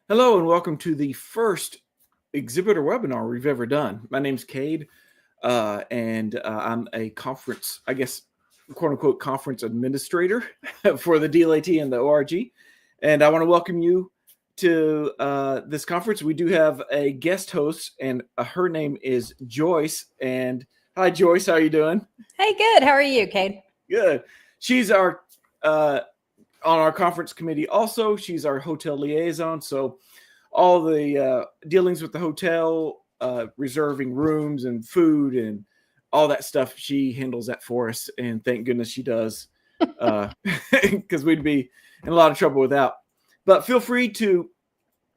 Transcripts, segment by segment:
Hello and welcome to the first Exhibitor webinar we've ever done. My name's Cade, and I'm a conference, I guess, quote unquote, conference administrator for the DLAT and the ORG. And I want to welcome you to this conference. We do have a guest host, and her name is Joyce. And hi, Joyce. How are you doing? Hey, good. How are you, Cade? Good. She's our on our conference committee. Also, she's our hotel liaison. So all the dealings with the hotel, reserving rooms and food and all that stuff, she handles that for us. And thank goodness she does, because we'd be in a lot of trouble without. But feel free to,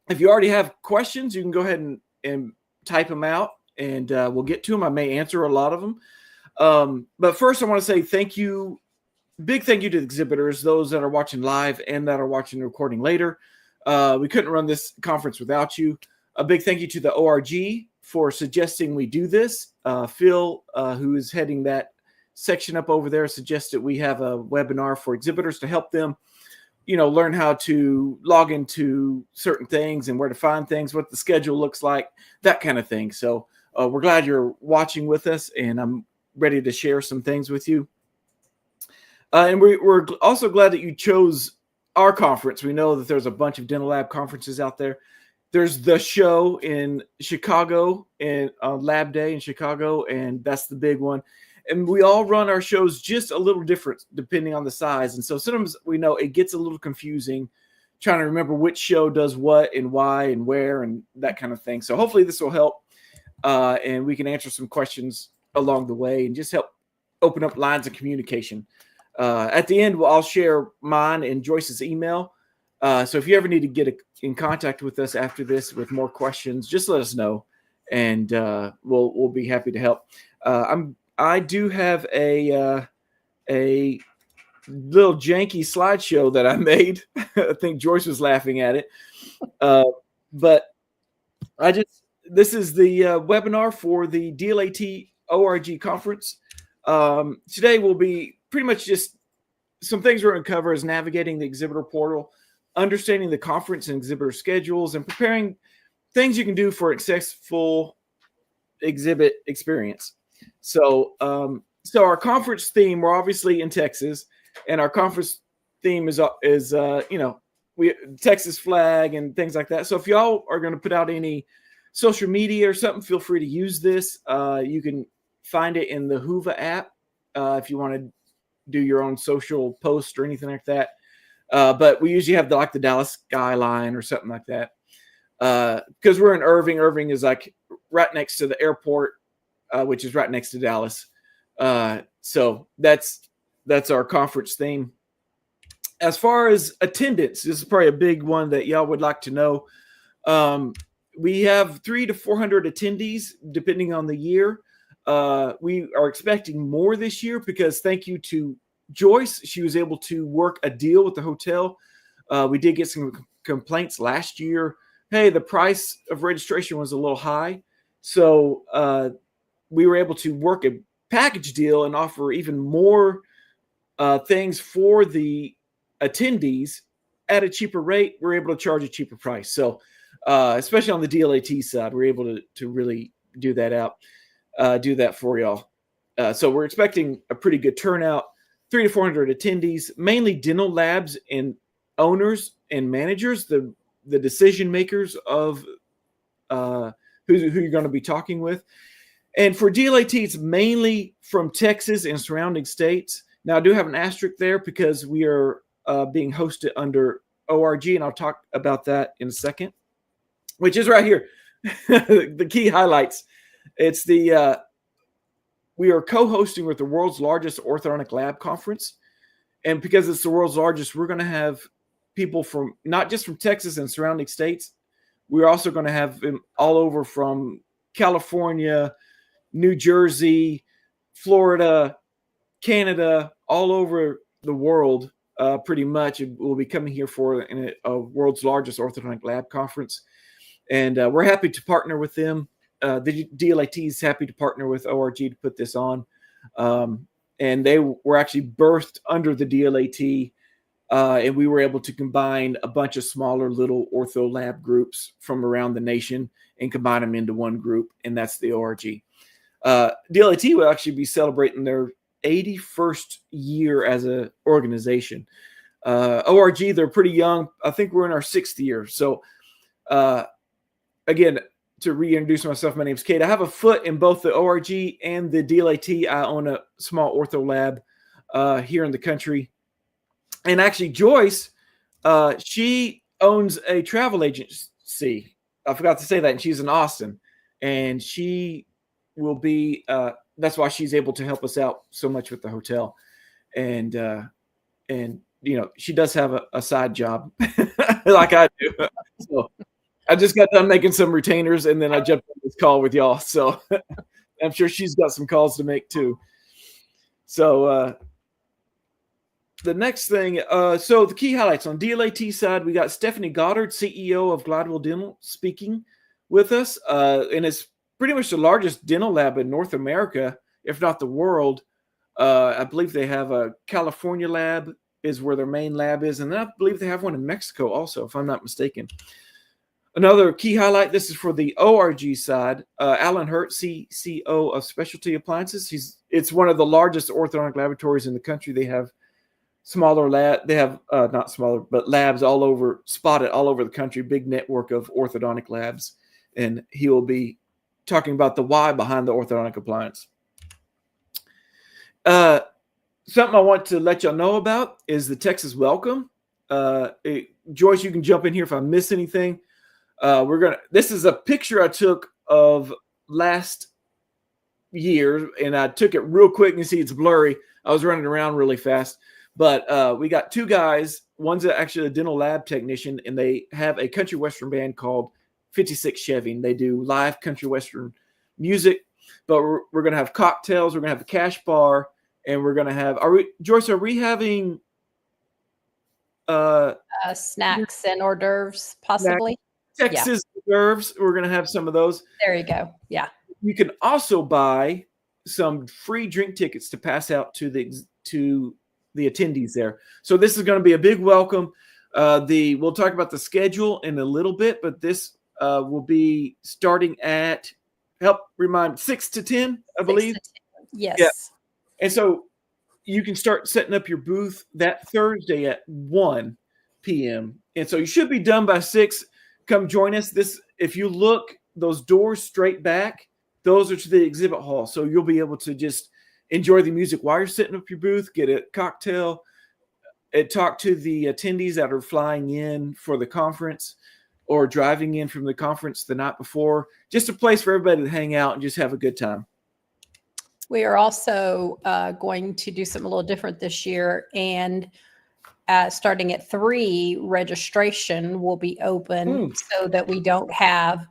if you already have questions, you can go ahead and type them out, and we'll get to them. I may answer a lot of them. But first, I want to say thank you. Big thank you to the exhibitors, those that are watching live and that are watching the recording later. We couldn't run this conference without you. A big thank you to the ORG for suggesting we do this. Phil, who is heading that section up over there, suggested we have a webinar for exhibitors to help them, learn how to log into certain things and where to find things, what the schedule looks like, that kind of thing. So we're glad you're watching with us, and I'm ready to share some things with you. And we're also glad that you chose our conference. We know that there's a bunch of dental lab conferences out there. There's the show in Chicago, and Lab Day in Chicago, and that's the big one. And we all run our shows just a little different depending on the size. And so sometimes we know it gets a little confusing trying to remember which show does what and why and where and that kind of thing. So hopefully this will help, and we can answer some questions along the way and just help open up lines of communication. At the end, I'll share mine and Joyce's email. So if you ever need to get in contact with us after this with more questions, just let us know, and we'll be happy to help. I do have a little janky slideshow that I made. I think Joyce was laughing at it, but this is the webinar for the DLAT ORG conference. Today will be pretty much just some things we're going to cover is navigating the exhibitor portal, understanding the conference and exhibitor schedules, and preparing things you can do for a successful exhibit experience. So our conference theme, we're obviously in Texas, and our conference theme is we Texas flag and things like that. So if y'all are going to put out any social media or something, feel free to use this. You can find it in the Hoover app if you want to do your own social post or anything like that. But we usually have the Dallas skyline or something like that. Because we're in Irving. Irving is like right next to the airport, which is right next to Dallas. So that's our conference theme. As far as attendance, this is probably a big one that y'all would like to know. We have 300 to 400 attendees, depending on the year. We are expecting more this year because thank you to Joyce. She was able to work a deal with the hotel. We did get some complaints last year. Hey, the price of registration was a little high. So we were able to work a package deal and offer even more things for the attendees at a cheaper rate. We're able to charge a cheaper price. So especially on the DLAT side, we're able to really do that for y'all. So we're expecting a pretty good turnout, 300 to 400 attendees, mainly dental labs and owners and managers, the decision makers of who you're going to be talking with. And for DLAT, it's mainly from Texas and surrounding states. Now, I do have an asterisk there because we are being hosted under ORG, and I'll talk about that in a second, which is right here. The key highlights. It's we are co-hosting with the world's largest orthodontic lab conference. And because it's the world's largest, we're going to have people from not just from Texas and surrounding states. We're also going to have them all over from California, New Jersey, Florida, Canada, all over the world, pretty much. We'll be coming here for a world's largest orthodontic lab conference. And we're happy to partner with them. The DLAT is happy to partner with ORG to put this on. And they were actually birthed under the DLAT And we were able to combine a bunch of smaller little ortho lab groups from around the nation and combine them into one group, and that's the ORG. DLAT will actually be celebrating their 81st year as an organization. ORG, they're pretty young. I think we're in our 6th year. So, again, to reintroduce myself, my name's Kate. I have a foot in both the ORG and the DLAT. I own a small ortho lab here in the country. And actually, Joyce, she owns a travel agency. I forgot to say that. And she's in Austin. And she will be, that's why she's able to help us out so much with the hotel. And you know, she does have a side job like I do. So I just got done making some retainers, and then I jumped on this call with y'all. So I'm sure she's got some calls to make too. So the next thing, so the key highlights on DLAT side, we got Stephanie Goddard, CEO of Gladwell Dental, speaking with us. And it's pretty much the largest dental lab in North America, if not the world. I believe they have a California lab is where their main lab is. And then I believe they have one in Mexico also, if I'm not mistaken. Another key highlight, this is for the ORG side. Alan Hurt, CCO of Specialty Appliances. It's one of the largest orthodontic laboratories in the country. They have smaller lab. They have not smaller, but labs all over, spotted all over the country. Big network of orthodontic labs, and he will be talking about the why behind the orthodontic appliance. Something I want to let y'all know about is the Texas Welcome. Joyce, you can jump in here if I miss anything. This is a picture I took of last year, and I took it real quick. And you see it's blurry. I was running around really fast, but we got 2 guys. One's actually a dental lab technician, and they have a country western band called 56 Chevy. And they do live country western music, but we're going to have cocktails. We're going to have a cash bar, and we're going to have, Joyce, are we having snacks and hors d'oeuvres, possibly? Texas Reserves. We're going to have some of those. There you go. Yeah. You can also buy some free drink tickets to pass out to the attendees there. So this is going to be a big welcome. We'll talk about the schedule in a little bit, but this will be starting at, 6 to 10, I believe. Yes. Yeah. And so you can start setting up your booth that Thursday at 1 p.m. And so you should be done by 6. Come join us. If you look, those doors straight back, those are to the exhibit hall. So you'll be able to just enjoy the music while you're setting up your booth, get a cocktail, and talk to the attendees that are flying in for the conference or driving in from the conference the night before. Just a place for everybody to hang out and just have a good time. We are also going to do something a little different this year, and starting at 3, registration will be open so that we don't have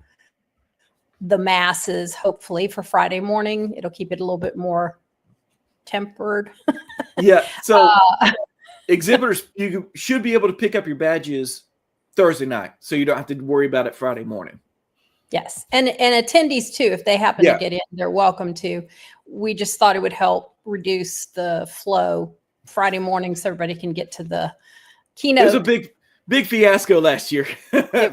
the masses, hopefully, for Friday morning. It'll keep it a little bit more tempered. Yeah. So exhibitors, you should be able to pick up your badges Thursday night, so you don't have to worry about it Friday morning. Yes. And attendees too, if they happen to get in, they're welcome to. We just thought it would help reduce the flow Friday morning so everybody can get to the keynote. It was a big fiasco last year.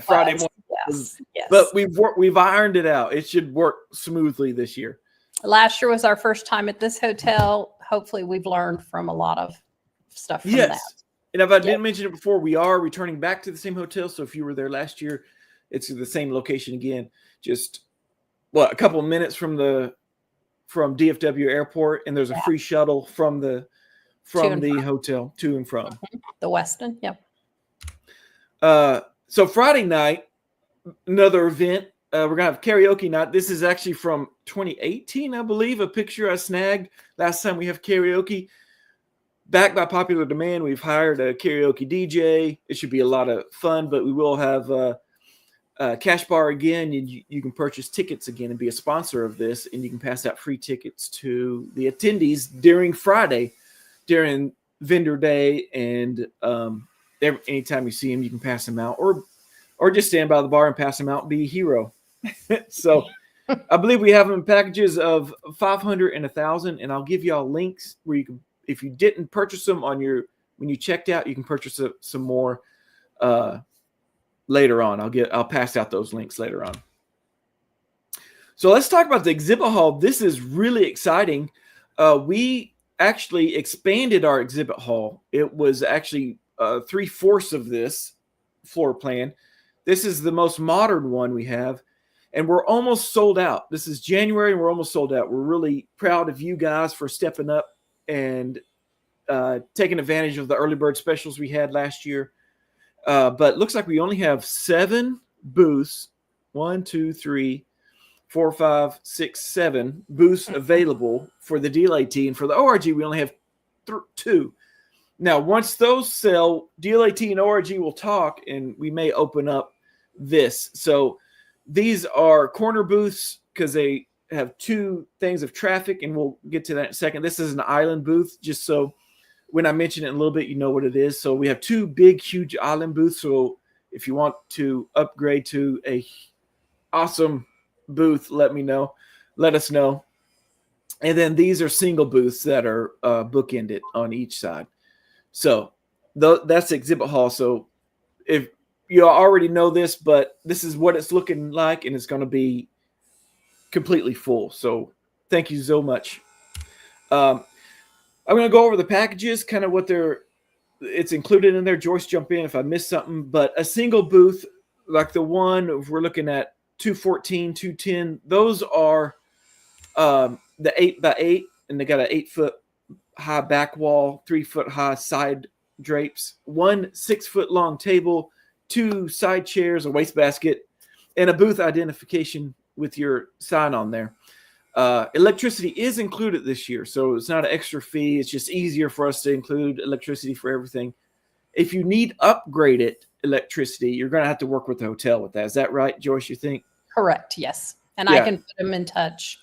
Friday morning. Yes. But we've ironed it out. It should work smoothly this year. Last year was our first time at this hotel. Hopefully we've learned from a lot of stuff from that. And if I didn't mention it before, we are returning back to the same hotel. So if you were there last year, it's the same location again. Just a couple of minutes from DFW Airport, and there's a free shuttle from the hotel to and from the Westin. Yep. So Friday night, another event. We're gonna have karaoke night. This is actually from 2018, I believe. A picture I snagged last time we have karaoke. Back by popular demand, we've hired a karaoke DJ. It should be a lot of fun, but we will have a cash bar again. You can purchase tickets again and be a sponsor of this, and you can pass out free tickets to the attendees during Friday, during vendor day, and anytime you see them, you can pass them out, or just stand by the bar and pass them out and be a hero. So I believe we have them in packages of 500 and 1,000, and I'll give y'all links where you can, if you didn't purchase them on your when you checked out, you can purchase some more later on. I'll pass out those links later on. So let's talk about the exhibit hall. This is really exciting. We actually expanded our exhibit hall. It was actually 3/4 of this floor plan. This is the most modern one we have, and we're almost sold out. This is January, and we're almost sold out. We're really proud of you guys for stepping up and taking advantage of the early bird specials we had last year. But it looks like we only have 7 booths. 1, 2, 3, 4, 5, 6, 7 booths available for the DLAT, and for the ORG we only have 2. Now, once those sell, DLAT and ORG will talk, and we may open up this. So these are corner booths because they have 2 things of traffic, and we'll get to that in a second. This is an island booth, just so when I mention it in a little bit, you know what it is. So we have 2 big, huge island booths. So if you want to upgrade to a awesome booth, let us know. And then these are single booths that are bookended on each side. So that's the exhibit hall. So if you already know this, but this is what it's looking like, and it's going to be completely full. So thank you so much. I'm going to go over the packages, kind of what it's included in there. Joyce, jump in if I missed something. But a single booth, like the one we're looking at, 214, 210, those are the 8x8, and they got an 8-foot high back wall, 3-foot high side drapes, 1 6-foot long table, 2 side chairs, a wastebasket, and a booth identification with your sign on there. Electricity is included this year, so it's not an extra fee. It's just easier for us to include electricity for everything. If you need upgraded electricity, you're going to have to work with the hotel with that. Is that right, Joyce, you think? Correct, yes. And Yeah. I can put them in touch.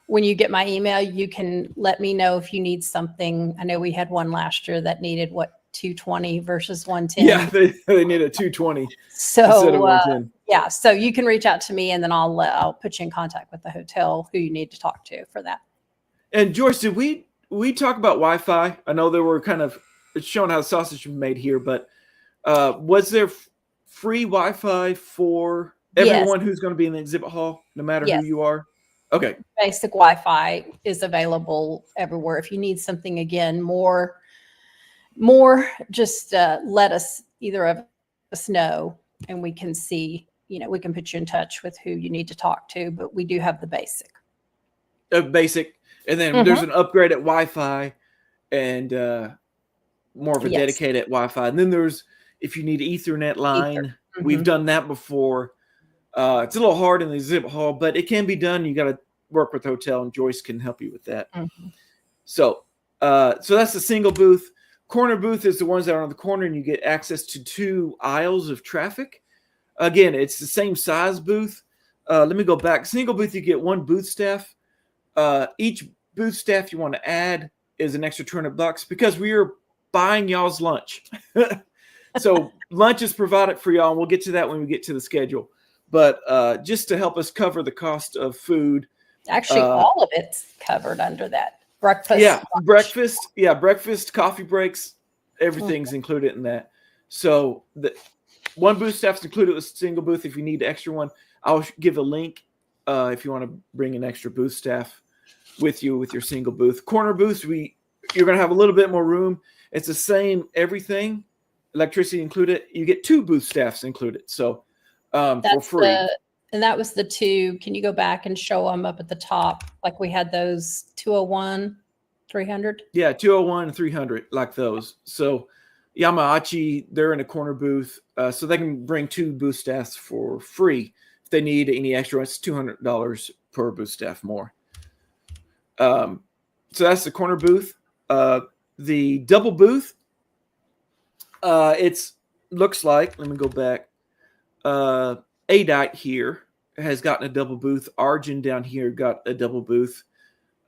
When you get my email, you can let me know if you need something. I know we had one last year that needed, 220 versus 110. Yeah, they need a 220 so, instead of 110. Yeah, so you can reach out to me, and then I'll put you in contact with the hotel who you need to talk to for that. And Joyce, did we talk about Wi-Fi? I know there were it's showing how the sausage was made here, but was there free Wi-Fi for everyone who's going to be in the exhibit hall, no matter who you are? Okay. Basic Wi-Fi is available everywhere. If you need something, again, more, just let us, either of us know, and we can see, we can put you in touch with who you need to talk to, but we do have the basic. Basic. And then there's an upgraded Wi-Fi and more of a dedicated Wi-Fi. And then there's, if you need an Ethernet line, we've done that before. It's a little hard in the exhibit hall, but it can be done. You got to work with the hotel, and Joyce can help you with that. So that's the single booth. Corner booth is the ones that are on the corner, and you get access to 2 aisles of traffic. Again, it's the same size booth. Let me go back. Single booth, you get 1 booth staff. Each booth staff you want to add is an extra $200 because we are buying y'all's lunch. So lunch is provided for y'all, and we'll get to that when we get to the schedule. But just to help us cover the cost of food. Actually, all of it's covered under that. Breakfast. Yeah, breakfast. Yeah, breakfast, coffee breaks, everything's included in that. So the 1 booth staff's included with a single booth. If you need an extra one, I'll give a link if you want to bring an extra booth staff with you with your single booth. Corner booths, you're going to have a little bit more room. It's the same everything, electricity included. You get 2 booth staffs included. So for free. And that was the 2. Can you go back and show them up at the top? Like we had those 201, 300? Yeah, 201 and 300, like those. So Yamaachi, they're in a corner booth. So they can bring 2 booth staffs for free. If they need any extra, it's $200 per booth staff more. So that's the corner booth. The double booth, it looks like, let me go back. ADITE here has gotten a double booth. Arjun down here got a double booth.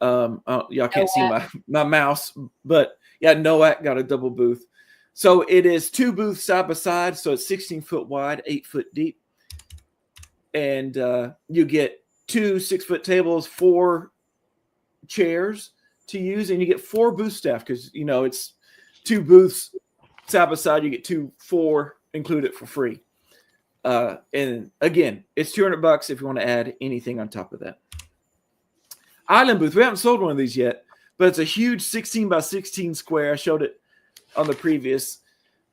Y'all can't see my mouse, but yeah, NOAC got a double booth. So it is 2 booths side by side. So it's 16 foot wide, 8 foot deep. And you get 2 6-foot tables, 4 chairs to use, and you get 4 booth staff because, it's 2 booths side by side, you get 4 included for free. And again, it's $200 if you want to add anything on top of that. Island booth. We haven't sold one of these yet, but it's a huge 16 by 16 square. I showed it on the previous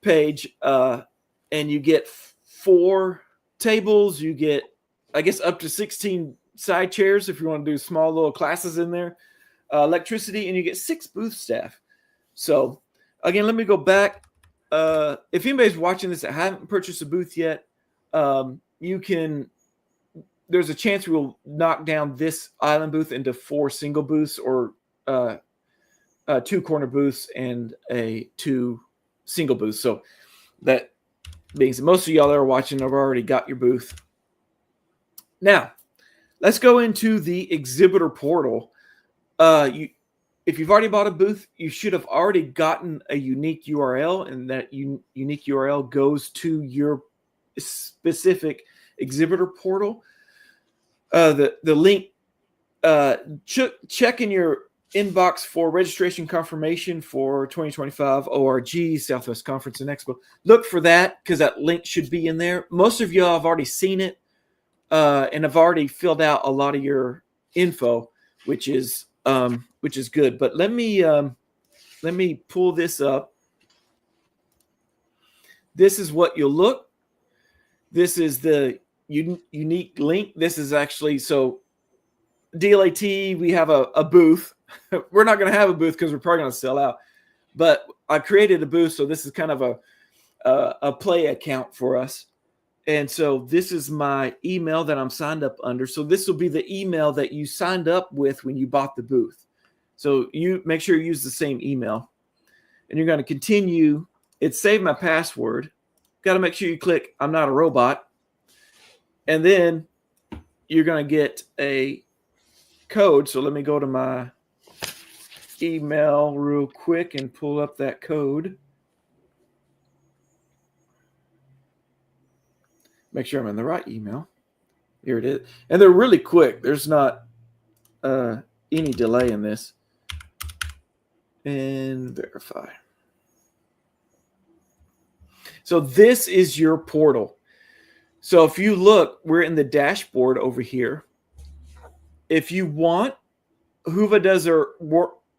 page. And you get 4 tables. You get, I guess, up to 16 side chairs if you want to do small little classes in there. Electricity, and you get 6 booth staff. So again, let me go back. If anybody's watching this that haven't purchased a booth yet, you can, there's a chance we will knock down this island booth into 4 single booths, or 2 corner booths and 2 single booths. So that means most of y'all that are watching have already got your booth. Now, let's go into the exhibitor portal. If you've already bought a booth, you should have already gotten a unique URL, and that unique URL goes to your specific exhibitor portal. The link, check in your inbox for registration confirmation for 2025 ORG Southwest Conference and Expo. Look for that, because that link should be in there. Most of y'all have already seen it and have already filled out a lot of your info, which is good. But let me pull this up. This is what you'll look. This is the unique link. This is actually, so DLAT, we have a booth. We're not going to have a booth because we're probably going to sell out. But I created a booth, so this is kind of a play account for us. And so this is my email that I'm signed up under. So this will be the email that you signed up with when you bought the booth. So you make sure you use the same email. And you're going to continue. It's save my password. Got to make sure you click I'm not a robot. And then you're going to get a code. So let me go to my email real quick and pull up that code. Make sure I'm in the right email. Here it is. And they're really quick. There's not any delay in this. And verify. So this is your portal. So if you look, we're in the dashboard over here. If you want, Whova does their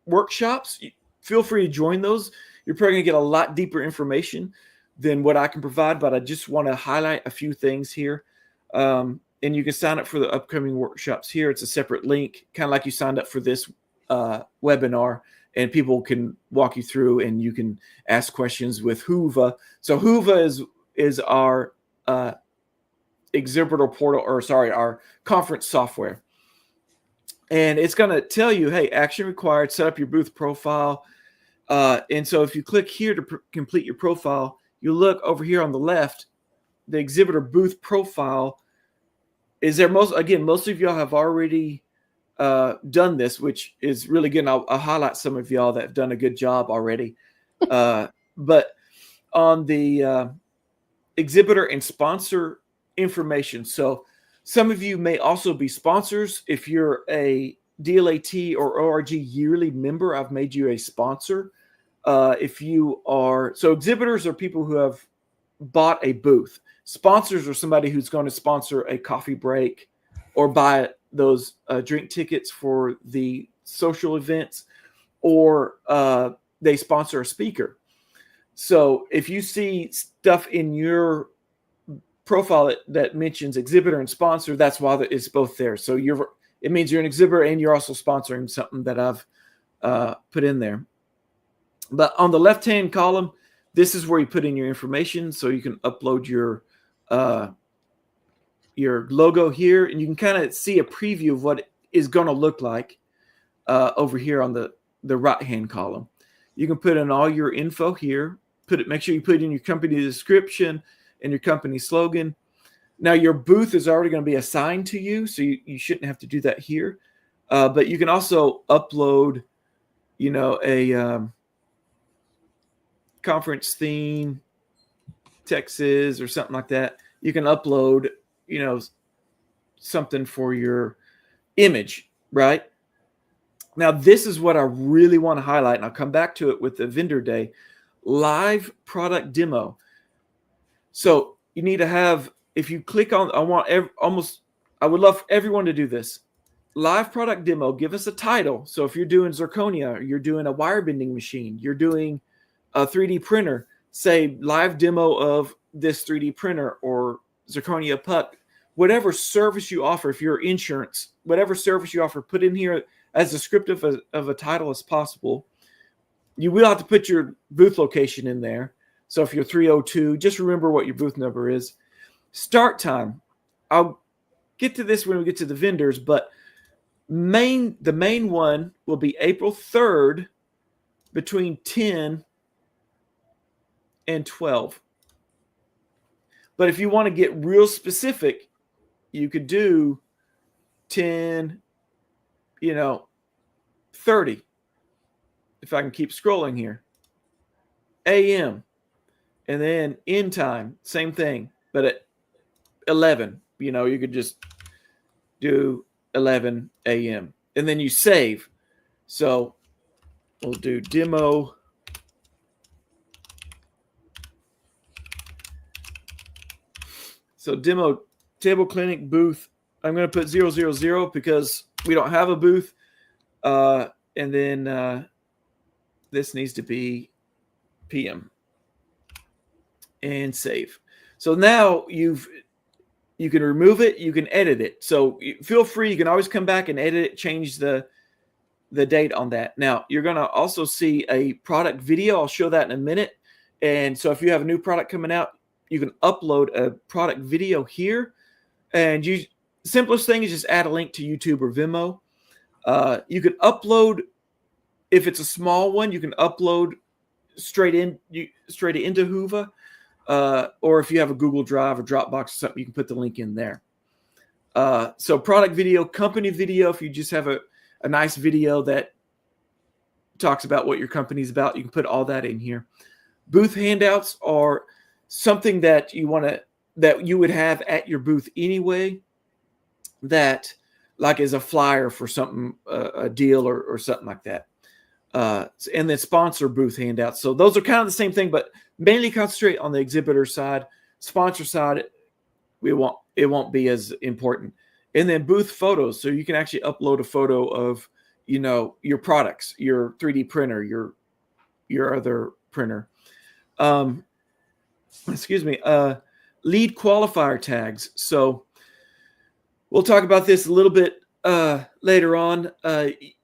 workshops. Feel free to join those. You're probably going to get a lot deeper information than what I can provide, but I just want to highlight a few things here. And you can sign up for the upcoming workshops here. It's a separate link, kind of like you signed up for this webinar, and people can walk you through, and you can ask questions with Whova. So Whova is our exhibitor portal, or sorry, our conference software. And it's going to tell you, hey, action required, set up your booth profile. And so if you click here to complete your profile, you look over here on the left, the exhibitor booth profile is there. Most of y'all have already done this, which is really good. And I'll highlight some of y'all that have done a good job already. But on the exhibitor and sponsor information. So some of you may also be sponsors. If you're a DLAT or ORG yearly member, I've made you a sponsor. If you are, so exhibitors are people who have bought a booth. Sponsors are somebody who's going to sponsor a coffee break or buy those drink tickets for the social events, or they sponsor a speaker. So if you see stuff in your profile that mentions exhibitor and sponsor, that's why it's both there. So it means you're an exhibitor and you're also sponsoring something that I've put in there. But on the left-hand column, this is where you put in your information. So you can upload your logo here, and you can kind of see a preview of what it is going to look like over here on the right-hand column. You can put in all your info here. Make sure you put in your company description and your company slogan. Now, your booth is already going to be assigned to you, so you shouldn't have to do that here. But you can also upload, a conference theme, Texas, or something like that. You can upload, something for your image, right? Now, this is what I really want to highlight, and I'll come back to it with the vendor day. live product demo. So you need to have, if you click on, I would love everyone to do this. Live product demo, give us a title. So if you're doing zirconia, you're doing a wire bending machine, you're doing a 3D printer, say live demo of this 3D printer or zirconia puck, whatever service you offer. If you're insurance, whatever service you offer, put in here as descriptive of a title as possible. You will have to put your booth location in there. So if you're 302, just remember what your booth number is. Start time. I'll get to this when we get to the vendors, but the main one will be April 3rd between 10 and 12. But if you want to get real specific, you could do 10, 30. If I can keep scrolling here. AM. And then end time, same thing, but at 11. You could just do 11 a.m. and then you save. So we'll do demo. So demo table clinic booth. I'm going to put 000 because we don't have a booth. And then this needs to be PM and save. So now you can remove it, you can edit it. So feel free, you can always come back and edit it, change the date on that. Now you're going to also see a product video. I'll show that in a minute. And so if you have a new product coming out, you can upload a product video here. And simplest thing is just add a link to YouTube or Vimeo. You can upload, if it's a small one, you can upload straight into Whova. Or if you have a Google Drive or Dropbox or something, you can put the link in there. So product video, company video, if you just have a nice video that talks about what your company's about, you can put all that in here. Booth handouts are something that you would have at your booth anyway, that like is a flyer for something, a deal or something like that. And then sponsor booth handouts. So those are kind of the same thing, but mainly concentrate on the exhibitor side. Sponsor side, it won't be as important. And then booth photos. So you can actually upload a photo of, your products, your 3D printer, your other printer. Lead qualifier tags. So we'll talk about this a little bit later on.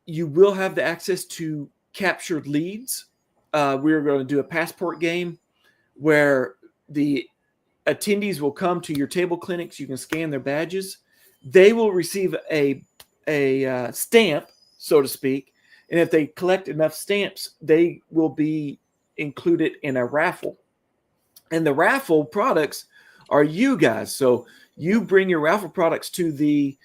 You will have the access to captured leads. We're going to do a passport game where the attendees will come to your table clinics. You can scan their badges. They will receive a stamp, so to speak. And if they collect enough stamps, they will be included in a raffle. And the raffle products are you guys. So you bring your raffle products to the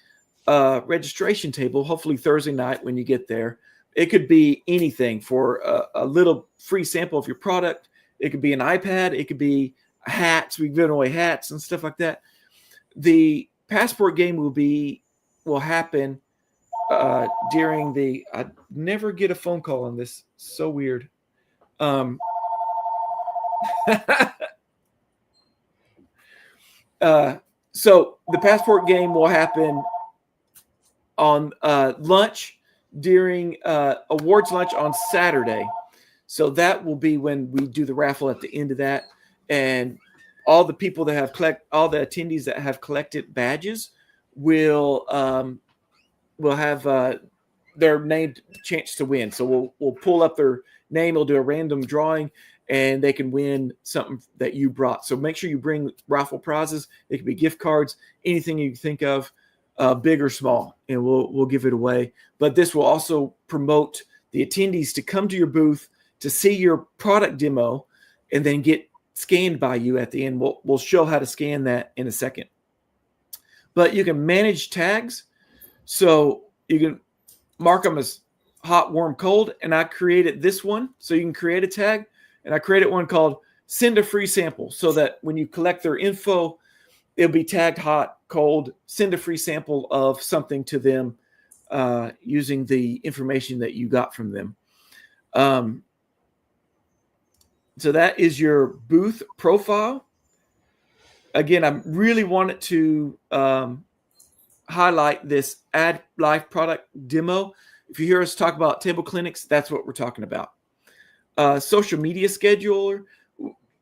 registration table, hopefully Thursday night when you get there. It could be anything for a little free sample of your product. It could be an iPad. It could be hats. We've given away hats and stuff like that. The passport game will happen during I never get a phone call on this. So weird. So the passport game will happen on lunch during awards lunch on Saturday. So that will be when we do the raffle at the end of that. And all the people that all the attendees that have collected badges will have their named chance to win. So we'll pull up their name. We'll do a random drawing, and they can win something that you brought. So make sure you bring raffle prizes. It could be gift cards, anything you think of, big or small, and we'll give it away. But this will also promote the attendees to come to your booth to see your product demo and then get scanned by you at the end. We'll show how to scan that in a second. But you can manage tags. So you can mark them as hot, warm, cold. And I created this one. So you can create a tag. And I created one called send a free sample, so that when you collect their info, it'll be tagged hot, cold, send a free sample of something to them using the information that you got from them. So that is your booth profile. Again, I really wanted to highlight this Add Live product demo. If you hear us talk about table clinics, that's what we're talking about. Social media scheduler.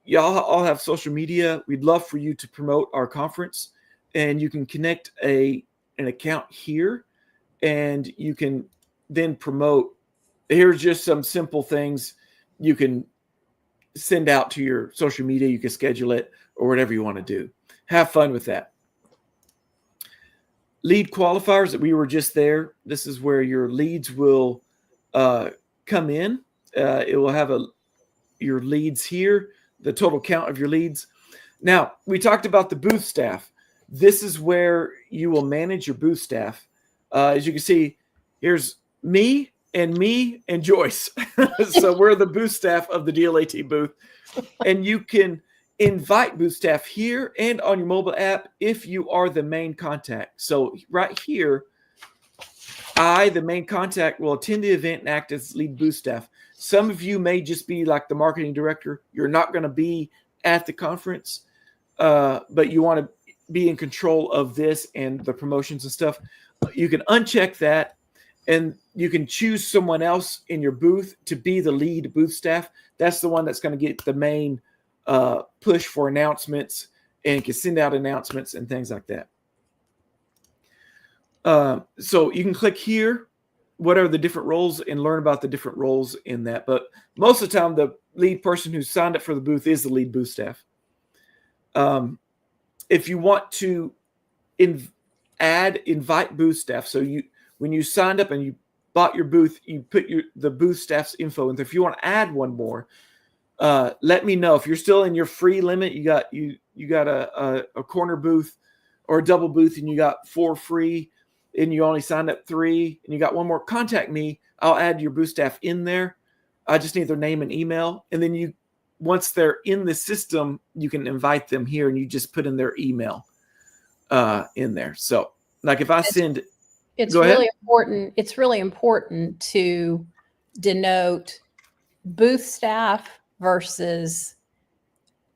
Y'all all have social media. We'd love for you to promote our conference, and you can connect an account here, and you can then promote. Here's just some simple things you can send out to your social media. You can schedule it or whatever you want to do. Have fun with that. Lead qualifiers, that we were just there. This is where your leads will come in. It will have your leads here, the total count of your leads. Now, we talked about the booth staff. This is where you will manage your booth staff. As you can see, here's me and Joyce. So we're the booth staff of the DLAT booth. And you can invite booth staff here and on your mobile app if you are the main contact. So right here, I, the main contact, will attend the event and act as lead booth staff. Some of you may just be like the marketing director. You're not going to be at the conference, but you want to be in control of this and the promotions and stuff. You can uncheck that, and you can choose someone else in your booth to be the lead booth staff. That's the one that's going to get the main push for announcements and can send out announcements and things like that. So you can click here, what are the different roles, and learn about the different roles in that. But most of the time, the lead person who signed up for the booth is the lead booth staff. If you want to invite booth staff, so when you signed up and you bought your booth, you put the booth staff's info in. If you want to add one more, let me know. If you're still in your free limit, you got a corner booth or a double booth, and you got 4 free, and you only signed up 3, and you got one more, contact me. I'll add your booth staff in there. I just need their name and email. And then once they're in the system, you can invite them here, and you just put in their email in there. So like if I send, it's go really ahead. important. It's really important to denote booth staff versus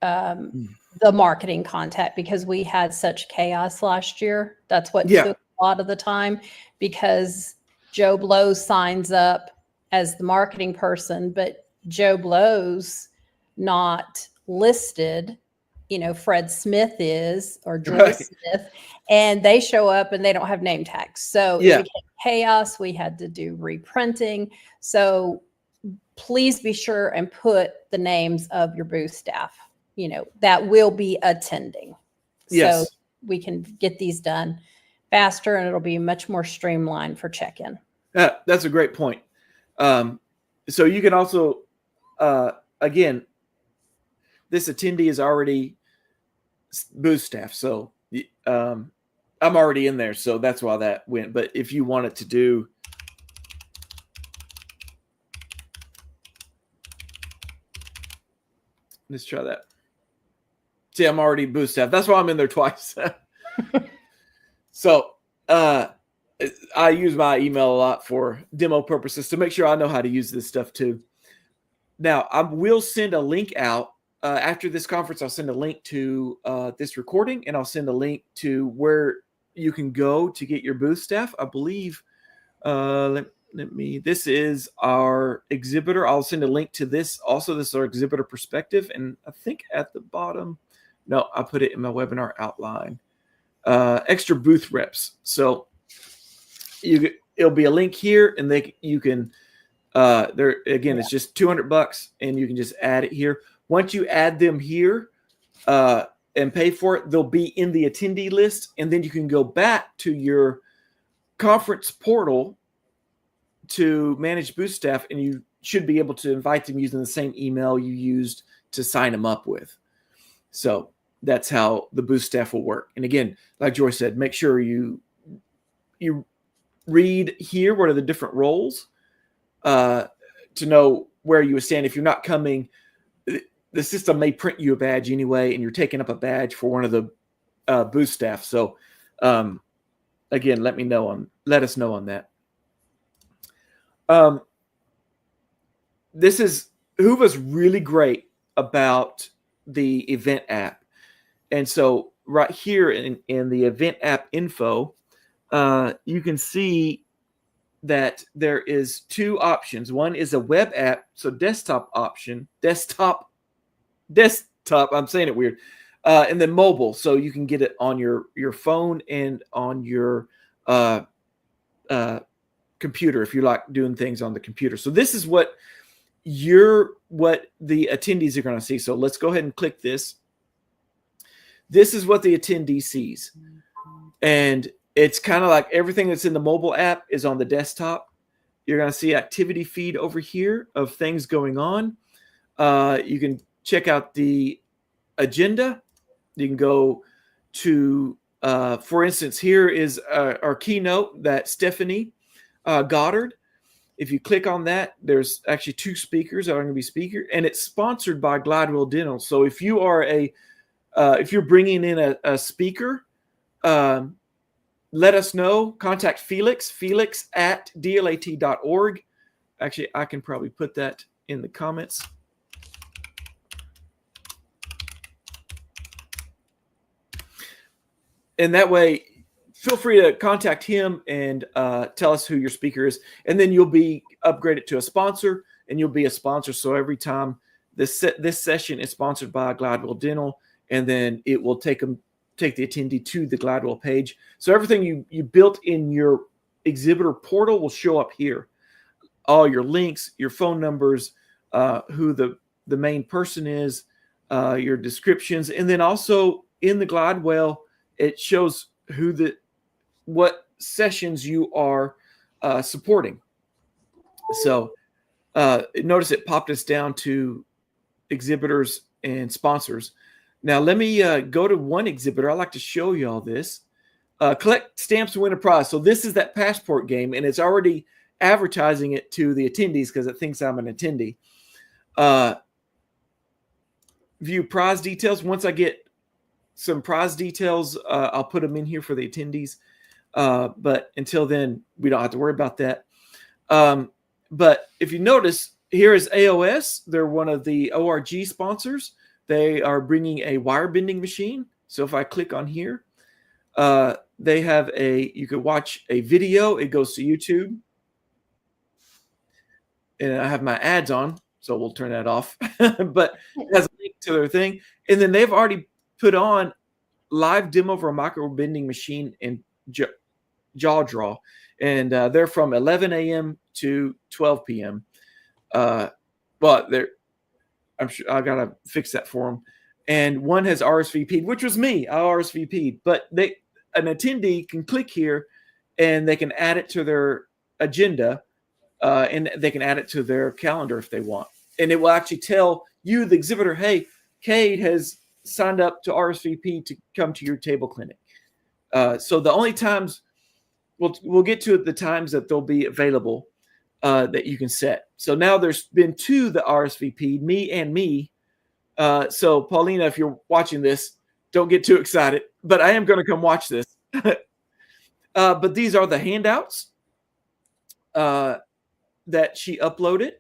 the marketing contact, because we had such chaos last year. That's what took a lot of the time, because Joe Blow signs up as the marketing person, but Joe Blow's not listed. Fred Smith is, or Joyce Smith, and they show up and they don't have name tags. So it became chaos. We had to do reprinting. So please be sure and put the names of your booth staff, that will be attending. Yes. So we can get these done faster, and it'll be much more streamlined for check-in. That's a great point. So you can also, again, this attendee is already booth staff. So I'm already in there. So that's why that went. But if you wanted to do, let's try that. See, I'm already booth staff. That's why I'm in there twice. So I use my email a lot for demo purposes to make sure I know how to use this stuff too. Now, I will send a link out after this conference. I'll send a link to this recording, and I'll send a link to where you can go to get your booth staff. I believe, this is our exhibitor. I'll send a link to this. Also, this is our exhibitor perspective. And I think at the bottom, no, I put it in my webinar outline. Extra booth reps. So it'll be a link here, and you can, it's just $200, and you can just add it here. Once you add them here and pay for it, they'll be in the attendee list, and then you can go back to your conference portal to manage booth staff, and you should be able to invite them using the same email you used to sign them up with. So that's how the booth staff will work. And again, like Joyce said, make sure you read here what are the different roles to know where you would stand. If you're not coming, the system may print you a badge anyway, and you're taking up a badge for one of the booth staff. So again, let us know on that. This is Whova's really great about the event app. And so right here in the event app info, you can see that there is two options. One is a web app, so desktop option, desktop, I'm saying it weird. And then mobile, so you can get it on your phone and on your computer if you like doing things on the computer. So this is what the attendees are going to see. So let's go ahead and click this. This is what the attendee sees. And it's kind of like everything that's in the mobile app is on the desktop. You're going to see activity feed over here of things going on. You can check out the agenda. You can go to, for instance, here is our keynote that Stephanie Goddard. If you click on that, there's actually two speakers that are going to be speakers, and it's sponsored by Gladwell Dental. So if you are if you're bringing in a speaker, let us know. Contact Felix at DLAT.org. Actually, I can probably put that in the comments. And that way, feel free to contact him and tell us who your speaker is. And then you'll be upgraded to a sponsor, and you'll be a sponsor. So every time this session is sponsored by Gladwell Dental, and then it will take the attendee to the Gladwell page. So everything you built in your exhibitor portal will show up here. All your links, your phone numbers, who the main person is, your descriptions, and then also in the Gladwell, it shows what sessions you are supporting. So notice it popped us down to exhibitors and sponsors. Now let me go to one exhibitor. I like to show you all this. Collect stamps to win a prize. So this is that passport game, and it's already advertising it to the attendees because it thinks I'm an attendee. View prize details. Once I get some prize details, I'll put them in here for the attendees. But until then, we don't have to worry about that. But if you notice, here is AOS. They're one of the ORG sponsors. They are bringing a wire bending machine. So if I click on here, they have you could watch a video. It goes to YouTube. And I have my ads on, so we'll turn that off. But it has a link to their thing. And then they've already put on live demo for a micro bending machine in jaw draw. And they're from 11 a.m. to 12 p.m. But I'm sure I got to fix that for them. And one has RSVP'd, which was me. I RSVP'd. But an attendee can click here, and they can add it to their agenda, and they can add it to their calendar if they want. And it will actually tell you, the exhibitor, hey, Cade has signed up to RSVP to come to your table clinic. So the only times, we'll get to the times that they'll be available that you can set. So now there's been two that RSVP'd, me and me. So Paulina, if you're watching this, don't get too excited, but I am going to come watch this. But these are the handouts that she uploaded.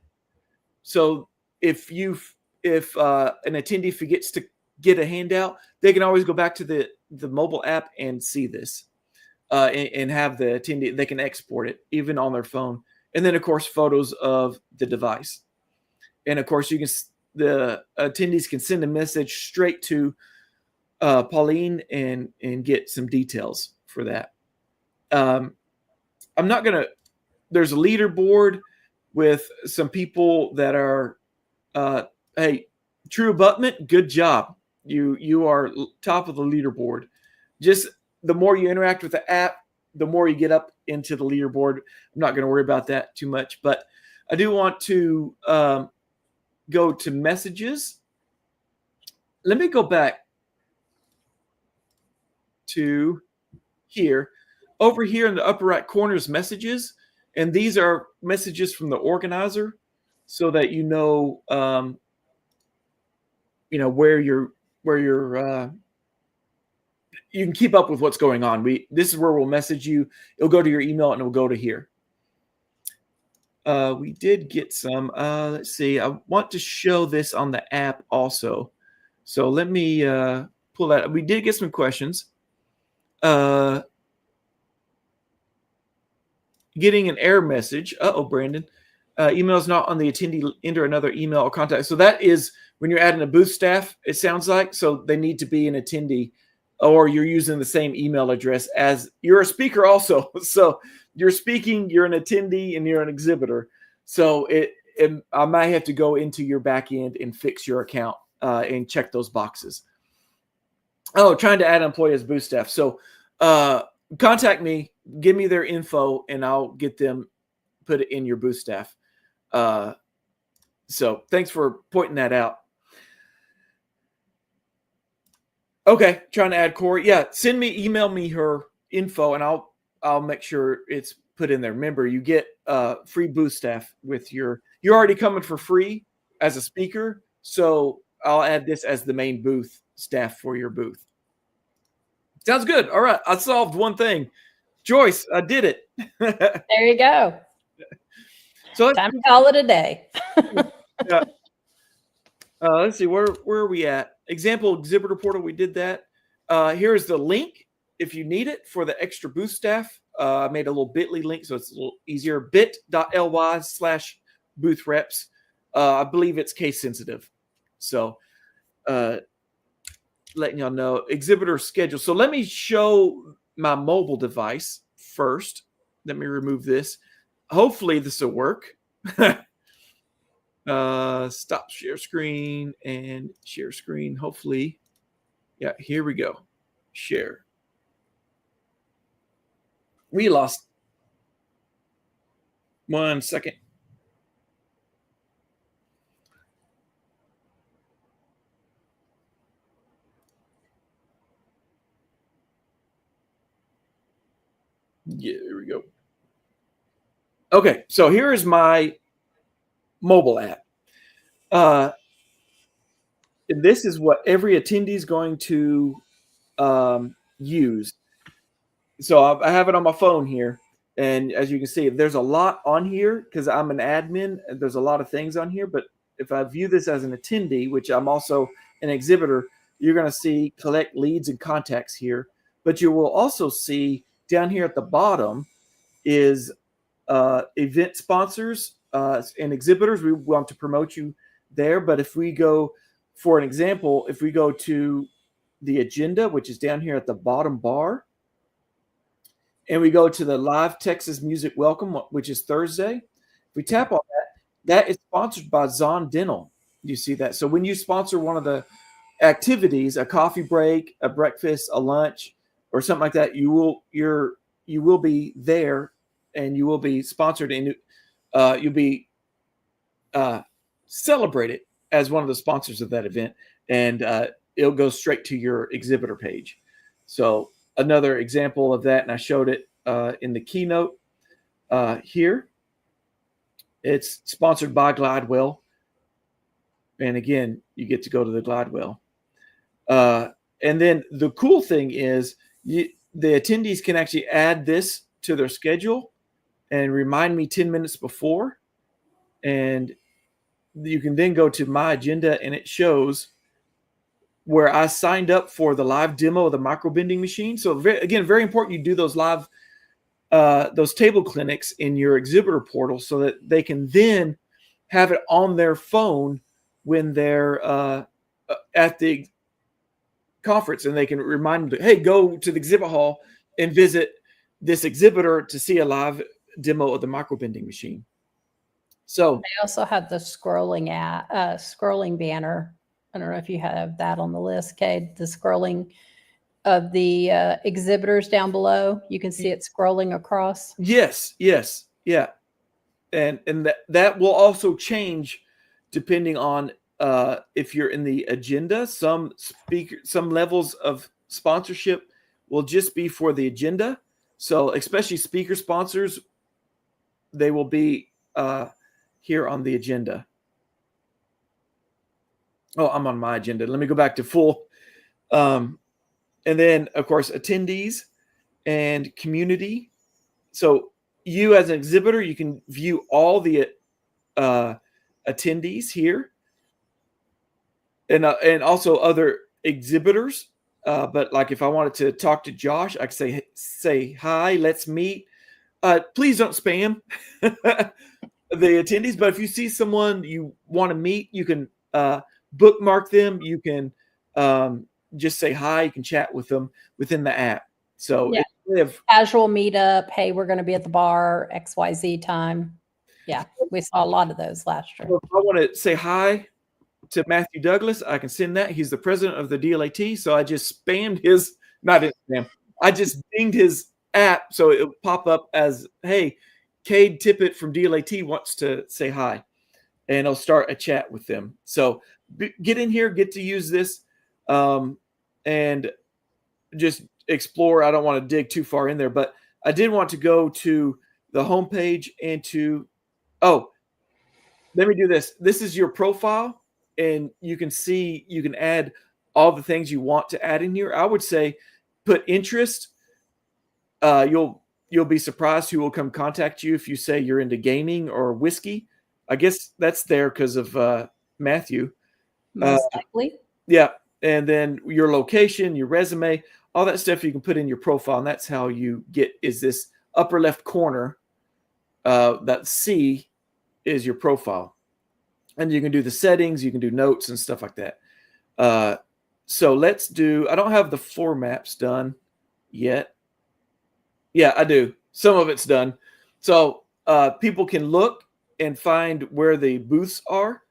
So if an attendee forgets to get a handout, they can always go back to the mobile app and see this, and have the attendee, they can export it even on their phone. And then of course, photos of the device. And of course, the attendees can send a message straight to Pauline and get some details for that. There's a leaderboard with some people that are, hey, True Abutment, good job. You are top of the leaderboard. Just the more you interact with the app, the more you get up into the leaderboard. I'm not going to worry about that too much, but I do want to go to messages. Let me go back to here. Over here in the upper right corner is messages, and these are messages from the organizer, so that you know where you're you can keep up with what's going on. This is where we'll message you. It'll go to your email and it'll go to here. We did get some. Let's see. I want to show this on the app also. So let me pull that. We did get some questions. Getting an error message. Uh-oh, Brandon. Email is not on the attendee. Enter another email or contact. So that is when you're adding a booth staff, it sounds like. So they need to be an attendee, or you're using the same email address as you're a speaker also. So you're speaking, you're an attendee, and you're an exhibitor. So I might have to go into your back end and fix your account and check those boxes. Oh, trying to add an employee as booth staff. So contact me, give me their info, and I'll get them put it in your booth staff. So thanks for pointing that out. Okay, trying to add Corey. Yeah, email me her info, and I'll make sure it's put in there. Remember, you get free booth staff with you're already coming for free as a speaker, so I'll add this as the main booth staff for your booth. Sounds good. All right, I solved one thing. Joyce, I did it. There you go. So time to call it a day. Yeah. Let's see, where are we at? Example exhibitor portal, we did that. Here's the link if you need it for the extra booth staff. I made a little bit.ly link so it's a little easier. bit.ly/booth reps. I believe it's case sensitive. So letting y'all know. Exhibitor schedule. So let me show my mobile device first. Let me remove this. Hopefully this will work. Stop share screen and share screen. Hopefully. Yeah, here we go. Share. We lost 1 second. Yeah, there we go. Okay, so here is my mobile app. This is what every attendee is going to use. So I have it on my phone here. And as you can see, there's a lot on here because I'm an admin. And there's a lot of things on here. But if I view this as an attendee, which I'm also an exhibitor, you're going to see collect leads and contacts here. But you will also see down here at the bottom is event sponsors and exhibitors. We want to promote you there. But if we go, for an example, if we go to the agenda, which is down here at the bottom bar, and we go to the Live Texas Music Welcome, which is Thursday, if we tap on that is sponsored by Zahn Dental. You see that? So when you sponsor one of the activities, a coffee break, a breakfast, a lunch, or something like that, you will be there, and you will be sponsored, and you'll be celebrated as one of the sponsors of that event, and it'll go straight to your exhibitor page. So another example of that, and I showed it in the keynote here. It's sponsored by Glidewell. And again, you get to go to the Glidewell. And then the cool thing is the attendees can actually add this to their schedule and remind me 10 minutes before. And you can then go to my agenda, and it shows where I signed up for the live demo of the micro bending machine. So again, very important you do those live, those table clinics in your exhibitor portal so that they can then have it on their phone when they're at the conference, and they can remind them, hey, go to the exhibit hall and visit this exhibitor to see a live demo of the micro bending machine. So they also have the scrolling banner. I don't know if you have that on the list, Cade, the scrolling of the exhibitors down below. You can see it scrolling across. Yes. Yeah. And that will also change depending on if you're in the agenda. Some levels of sponsorship will just be for the agenda. So especially speaker sponsors, they will be here on the agenda. Oh, I'm on my agenda. Let me go back to full. And then, of course, attendees and community. So you as an exhibitor, you can view all the attendees here, and also other exhibitors. But like if I wanted to talk to Josh, I could say hi, let's meet. Please don't spam the attendees. But if you see someone you want to meet, you can bookmark them. You can just say hi. You can chat with them within the app. So yeah. Casual meetup. Hey, we're going to be at the bar XYZ time. Yeah, we saw a lot of those last year. If I want to say hi to Matthew Douglas, I can send that. He's the president of the DLAT. So I just spammed his, not spam. I just dinged his app so it would pop up as, hey, Cade Tippett from DLAT wants to say hi. And I'll start a chat with them. So get in here, get to use this, and just explore. I don't want to dig too far in there, but I did want to go to the homepage and to, let me do this. This is your profile, and you can see, you can add all the things you want to add in here. I would say put interest. You'll be surprised who will come contact you if you say you're into gaming or whiskey. I guess that's there because of Matthew. Most likely. Yeah. And then your location, your resume, all that stuff you can put in your profile. And that's how you get, is this upper left corner, that C is your profile. And you can do the settings, you can do notes and stuff like that. So let's do, I don't have the floor maps done yet. Yeah, I do. Some of it's done. So people can look and find where the booths are.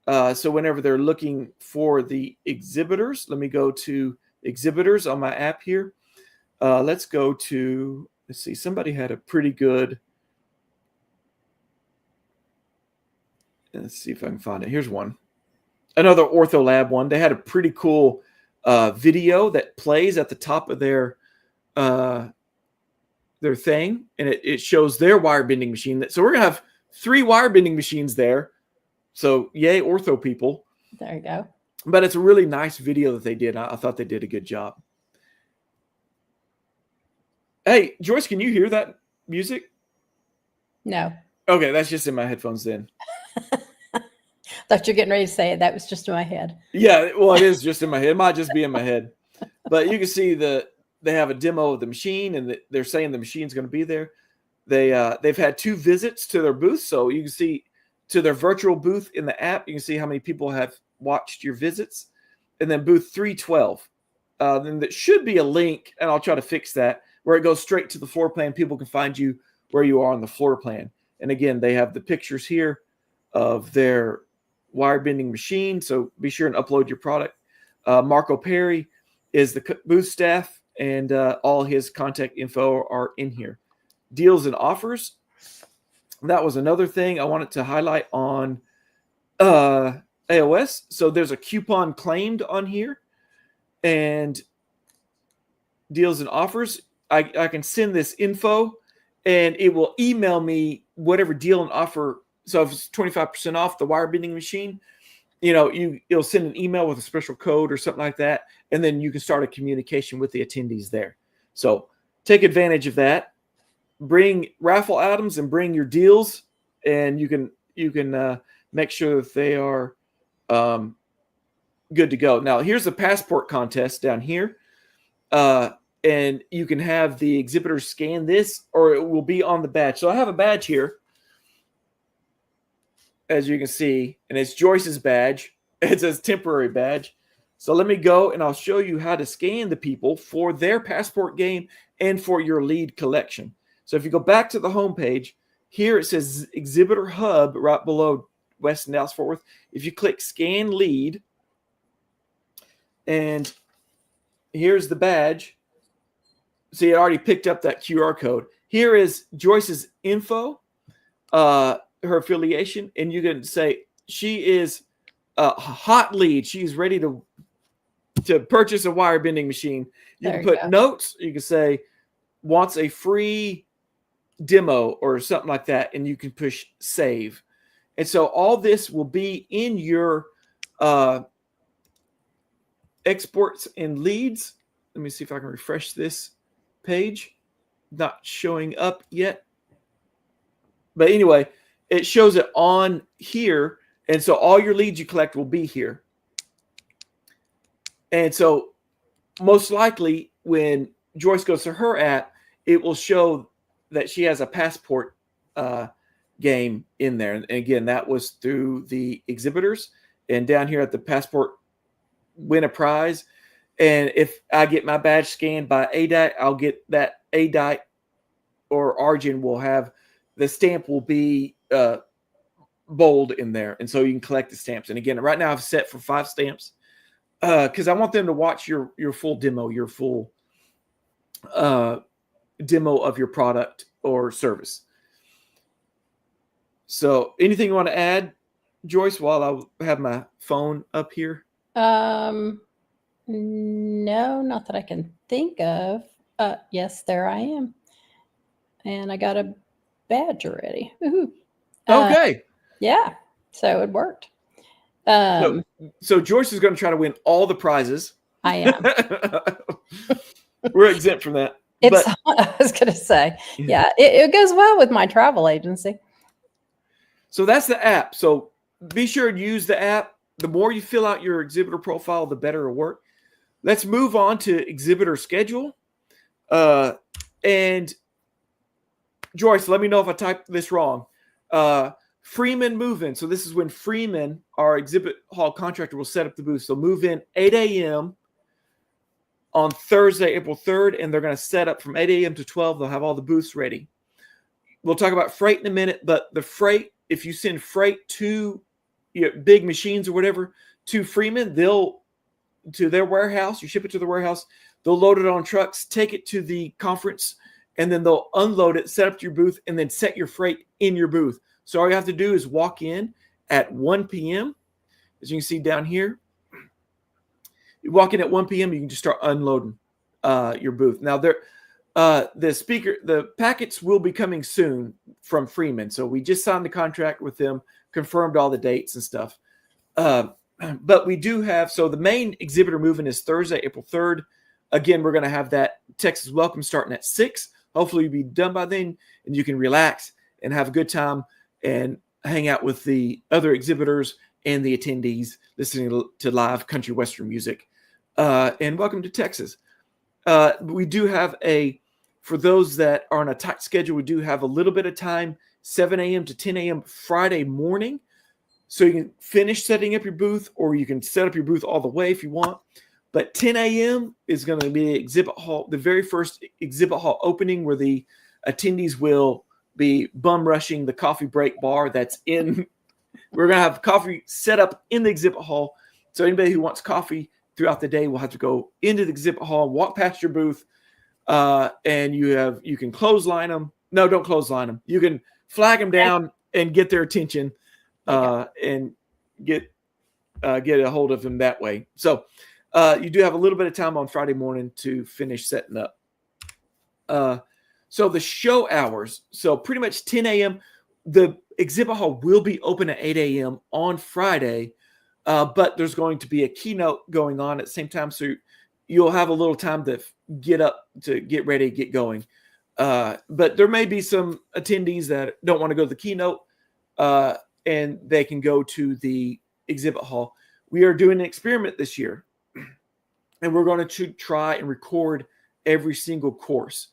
So whenever they're looking for the exhibitors, let me go to exhibitors on my app here. Let's go to, let's see, somebody had a pretty good, let's see if I can find it. Here's one. Another OrthoLab one. They had a pretty cool video that plays at the top of their thing, and it shows their wire bending machine. So we're going to have 3 wire bending machines there. So yay, ortho people. There you go. But it's a really nice video that they did. I thought they did a good job. Hey, Joyce, can you hear that music? No. Okay, that's just in my headphones then. Thought you're getting ready to say it. That was just in my head. Yeah, well, it is just in my head. It might just be in my head. But you can see they have a demo of the machine, and they're saying the machine's going to be there. They've had 2 visits to their booth, so you can see to their virtual booth in the app. You can see how many people have watched your visits, and then booth 312. Then there should be a link, and I'll try to fix that, where it goes straight to the floor plan. People can find you where you are on the floor plan. And again, they have the pictures here of their wire bending machine. So be sure and upload your product. Marco Perry is the booth staff, and all his contact info are in here. Deals and offers. That was another thing I wanted to highlight on AOS. So there's a coupon claimed on here, and deals and offers. I can send this info, and it will email me whatever deal and offer. So if it's 25% off the wire bending machine, you'll send an email with a special code or something like that, and then you can start a communication with the attendees there. So take advantage of that. Bring raffle items and bring your deals, and you can make sure that they are good to go. Now here's the passport contest down here, and you can have the exhibitors scan this, or it will be on the badge. So I have a badge here, as you can see, and it's Joyce's badge. It says temporary badge. So let me go, and I'll show you how to scan the people for their passport game and for your lead collection. So if you go back to the home page, here it says Exhibitor Hub right below West and Dallas Fort Worth. If you click Scan Lead, and here's the badge. See, it already picked up that QR code. Here is Joyce's info, her affiliation, and you can say she is a hot lead. She's ready to purchase a wire bending machine. You can put notes. You can say wants a free demo or something like that, and you can push save. And so all this will be in your exports and leads. Let me see if I can refresh this page. Not showing up yet. But anyway, it shows it on here. And so all your leads you collect will be here. And so most likely when Joyce goes to her app, it will show that she has a passport game in there. And again, that was through the exhibitors. And down here at the passport, win a prize. And if I get my badge scanned by ADAT, I'll get that ADAT or Argent will have the stamp will be bold in there. And so you can collect the stamps. And again, right now I've set for 5 stamps because I want them to watch your full demo, your full demo of your product or service. So anything you want to add, Joyce, while I have my phone up here? No, not that I can think of. Yes, there I am. And I got a badge already. Okay. Yeah, so it worked. So Joyce is going to try to win all the prizes. I am. We're exempt from that. I was going to say, yeah, it goes well with my travel agency. So that's the app. So be sure to use the app. The more you fill out your exhibitor profile, the better it'll work. Let's move on to exhibitor schedule. And Joyce, let me know if I typed this wrong. Freeman move-in. So this is when Freeman, our exhibit hall contractor, will set up the booth. So move in 8 a.m. on Thursday, April 3rd, and they're going to set up from 8 a.m. to 12. They'll have all the booths ready. We'll talk about freight in a minute, but the freight, if you send freight to big machines or whatever to Freeman, they'll to their warehouse. You ship it to the warehouse. They'll load it on trucks, take it to the conference, and then they'll unload it, set up your booth, and then set your freight in your booth. So all you have to do is walk in at 1 p.m. As you can see down here, you walk in at 1 p.m. You can just start unloading your booth. Now the packets will be coming soon from Freeman. So we just signed the contract with them, confirmed all the dates and stuff. But we do have, so the main exhibitor move-in is Thursday, April 3rd. Again, we're going to have that Texas Welcome starting at 6. Hopefully you'll be done by then and you can relax and have a good time and hang out with the other exhibitors and the attendees listening to live country western music. And welcome to Texas. We do have for those that are on a tight schedule, we do have a little bit of time, 7 a.m. to 10 a.m. Friday morning. So you can finish setting up your booth, or you can set up your booth all the way if you want. But 10 a.m. is going to be the exhibit hall, the very first exhibit hall opening where the attendees will be bum rushing the coffee break bar that's in. We're going to have coffee set up in the exhibit hall. So anybody who wants coffee throughout the day will have to go into the exhibit hall, walk past your booth, and you can clothesline them. No, don't clothesline them. You can flag them down and get their attention and get a hold of them that way. So you do have a little bit of time on Friday morning to finish setting up. So the show hours, so pretty much 10 a.m. The exhibit hall will be open at 8 a.m. on Friday, but there's going to be a keynote going on at the same time. So you'll have a little time to get up, to get ready, get going. But there may be some attendees that don't want to go to the keynote, and they can go to the exhibit hall. We are doing an experiment this year, and we're going to try and record every single course.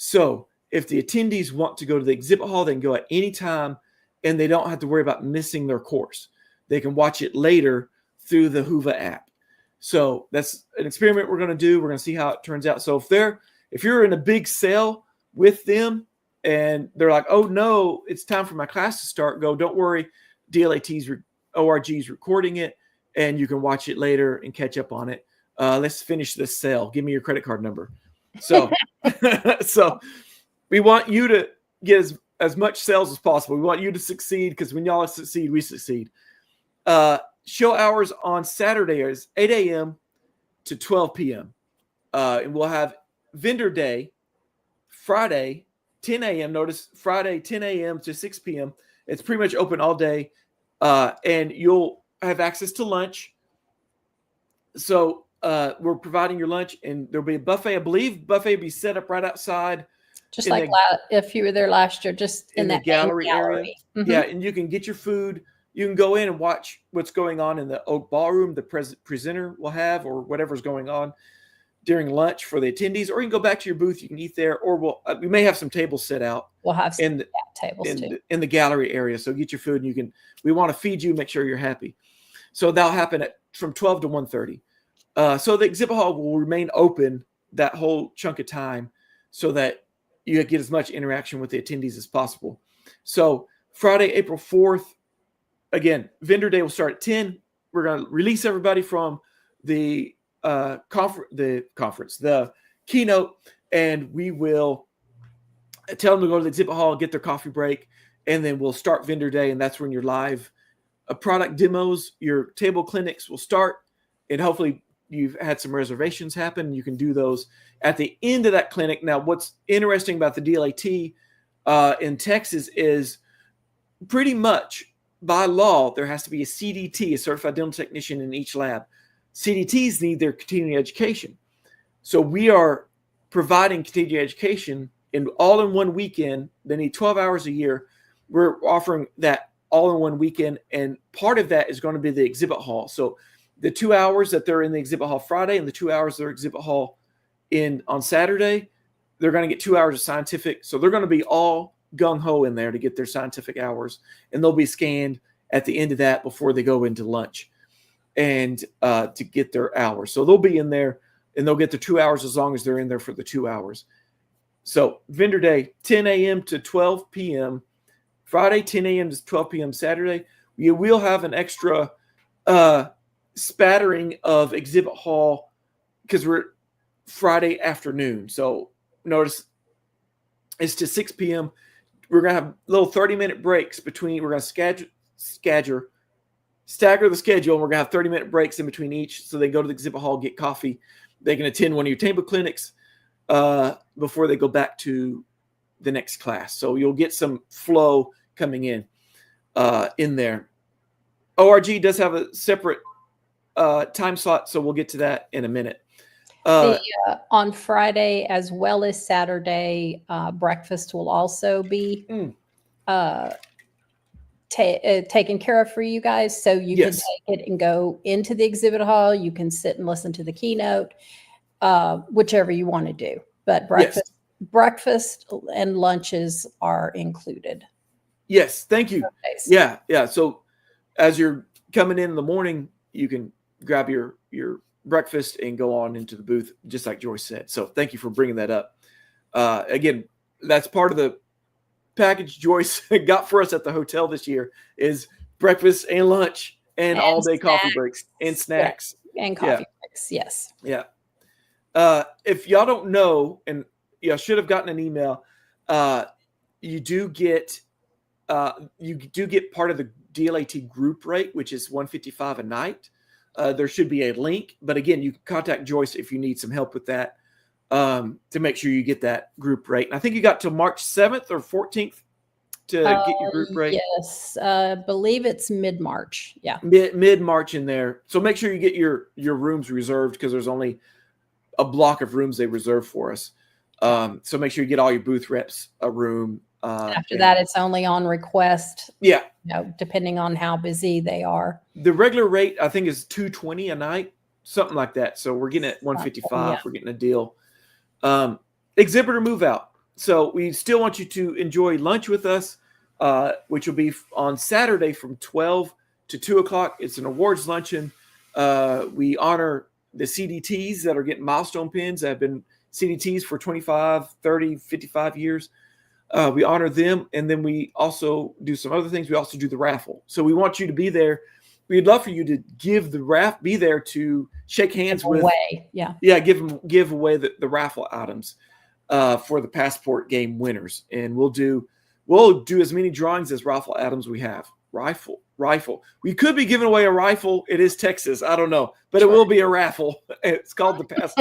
So if the attendees want to go to the exhibit hall, they can go at any time, and they don't have to worry about missing their course. They can watch it later through the Whova app. So that's an experiment we're going to do. We're going to see how it turns out. So if you're in a big sale with them and they're like, oh no, it's time for my class to start, don't worry. DLAT's ORG is recording it, and you can watch it later and catch up on it. Let's finish this sale. Give me your credit card number. So, so we want you to get as much sales as possible. We want you to succeed, because when y'all succeed, we succeed. Show hours on Saturday is 8 a.m. to 12 p.m. And we'll have vendor day Friday, 10 a.m. Notice Friday, 10 a.m. to 6 p.m. It's pretty much open all day. And you'll have access to lunch. So we're providing your lunch, and there'll be a buffet. I believe buffet will be set up right outside Just like if you were there last year, just in that gallery area. Mm-hmm. Yeah, and you can get your food. You can go in and watch what's going on in the Oak Ballroom the presenter will have, or whatever's going on during lunch for the attendees, or you can go back to your booth. You can eat there, or we may have some tables set out. We'll have some tables in the gallery area. So get your food, and we want to feed you, make sure you're happy. So that'll happen from 12 to 1:30. So the exhibit hall will remain open that whole chunk of time so that you get as much interaction with the attendees as possible. So Friday, April 4th, again, vendor day will start at 10. We're going to release everybody from the keynote, and we will tell them to go to the exhibit hall, get their coffee break, and then we'll start vendor day, and that's when your live product demos, your table clinics will start, and hopefully you've had some reservations happen. You can do those at the end of that clinic. Now, what's interesting about the DLAT in Texas is pretty much by law, there has to be a CDT, a certified dental technician in each lab. CDTs need their continuing education. So we are providing continuing education all in one weekend. They need 12 hours a year. We're offering that all in one weekend. And part of that is going to be the exhibit hall. So the 2 hours that they're in the exhibit hall Friday and the 2 hours they're exhibit hall on Saturday, they're going to get 2 hours of scientific. So they're going to be all gung-ho in there to get their scientific hours. And they'll be scanned at the end of that before they go into lunch and to get their hours. So they'll be in there and they'll get the 2 hours as long as they're in there for the 2 hours. So vendor day, 10 a.m. to 12 p.m. Friday, 10 a.m. to 12 p.m. Saturday. We will have an extra spattering of exhibit hall because we're Friday afternoon. So notice it's to 6 p.m. We're going to have little 30-minute breaks between. We're going to stagger the schedule, and we're going to have 30-minute breaks in between each. So they go to the exhibit hall, get coffee. They can attend one of your table clinics before they go back to the next class. So you'll get some flow coming in there. ORG does have a separate time slot, so we'll get to that in a minute. On Friday as well as Saturday, breakfast will also be taken care of for you guys. So you can take it and go into the exhibit hall. You can sit and listen to the keynote, whichever you want to do. But breakfast and lunches are included. Yes, thank you. Okay. Yeah. So as you're coming in the morning, you can grab your breakfast and go on into the booth, just like Joyce said. So thank you for bringing that up. Again, that's part of the package Joyce got for us at the hotel this year is breakfast and lunch and all day coffee breaks and snacks. And coffee breaks, yes. Yeah. If y'all don't know, and y'all should have gotten an email, you do get part of the DLAT group rate, which is $155 a night. There should be a link, but again, you can contact Joyce if you need some help with that to make sure you get that group rate. And I think you got till March 7th or 14th to get your group rate. Yes, I believe it's mid-March. Yeah, mid-March in there. So make sure you get your rooms reserved because there's only a block of rooms they reserve for us. So make sure you get all your booth reps a room. After that, it's only on request. Yeah. Depending on how busy they are. The regular rate, I think, is $220 a night, something like that. So we're getting at $155. Yeah. We're getting a deal. Exhibitor move out. So we still want you to enjoy lunch with us, which will be on Saturday from 12 to 2 o'clock. It's an awards luncheon. We honor the CDTs that are getting milestone pins that have been CDTs for 25, 30, 55 years. We honor them, and then we also do some other things. We also do the raffle. So we want you to be there. We'd love for you to be there to shake hands with. Give away the raffle items for the passport game winners, and we'll do as many drawings as raffle items we have. Rifle. We could be giving away a rifle. It is Texas. I don't know, but It will be a raffle. It's called the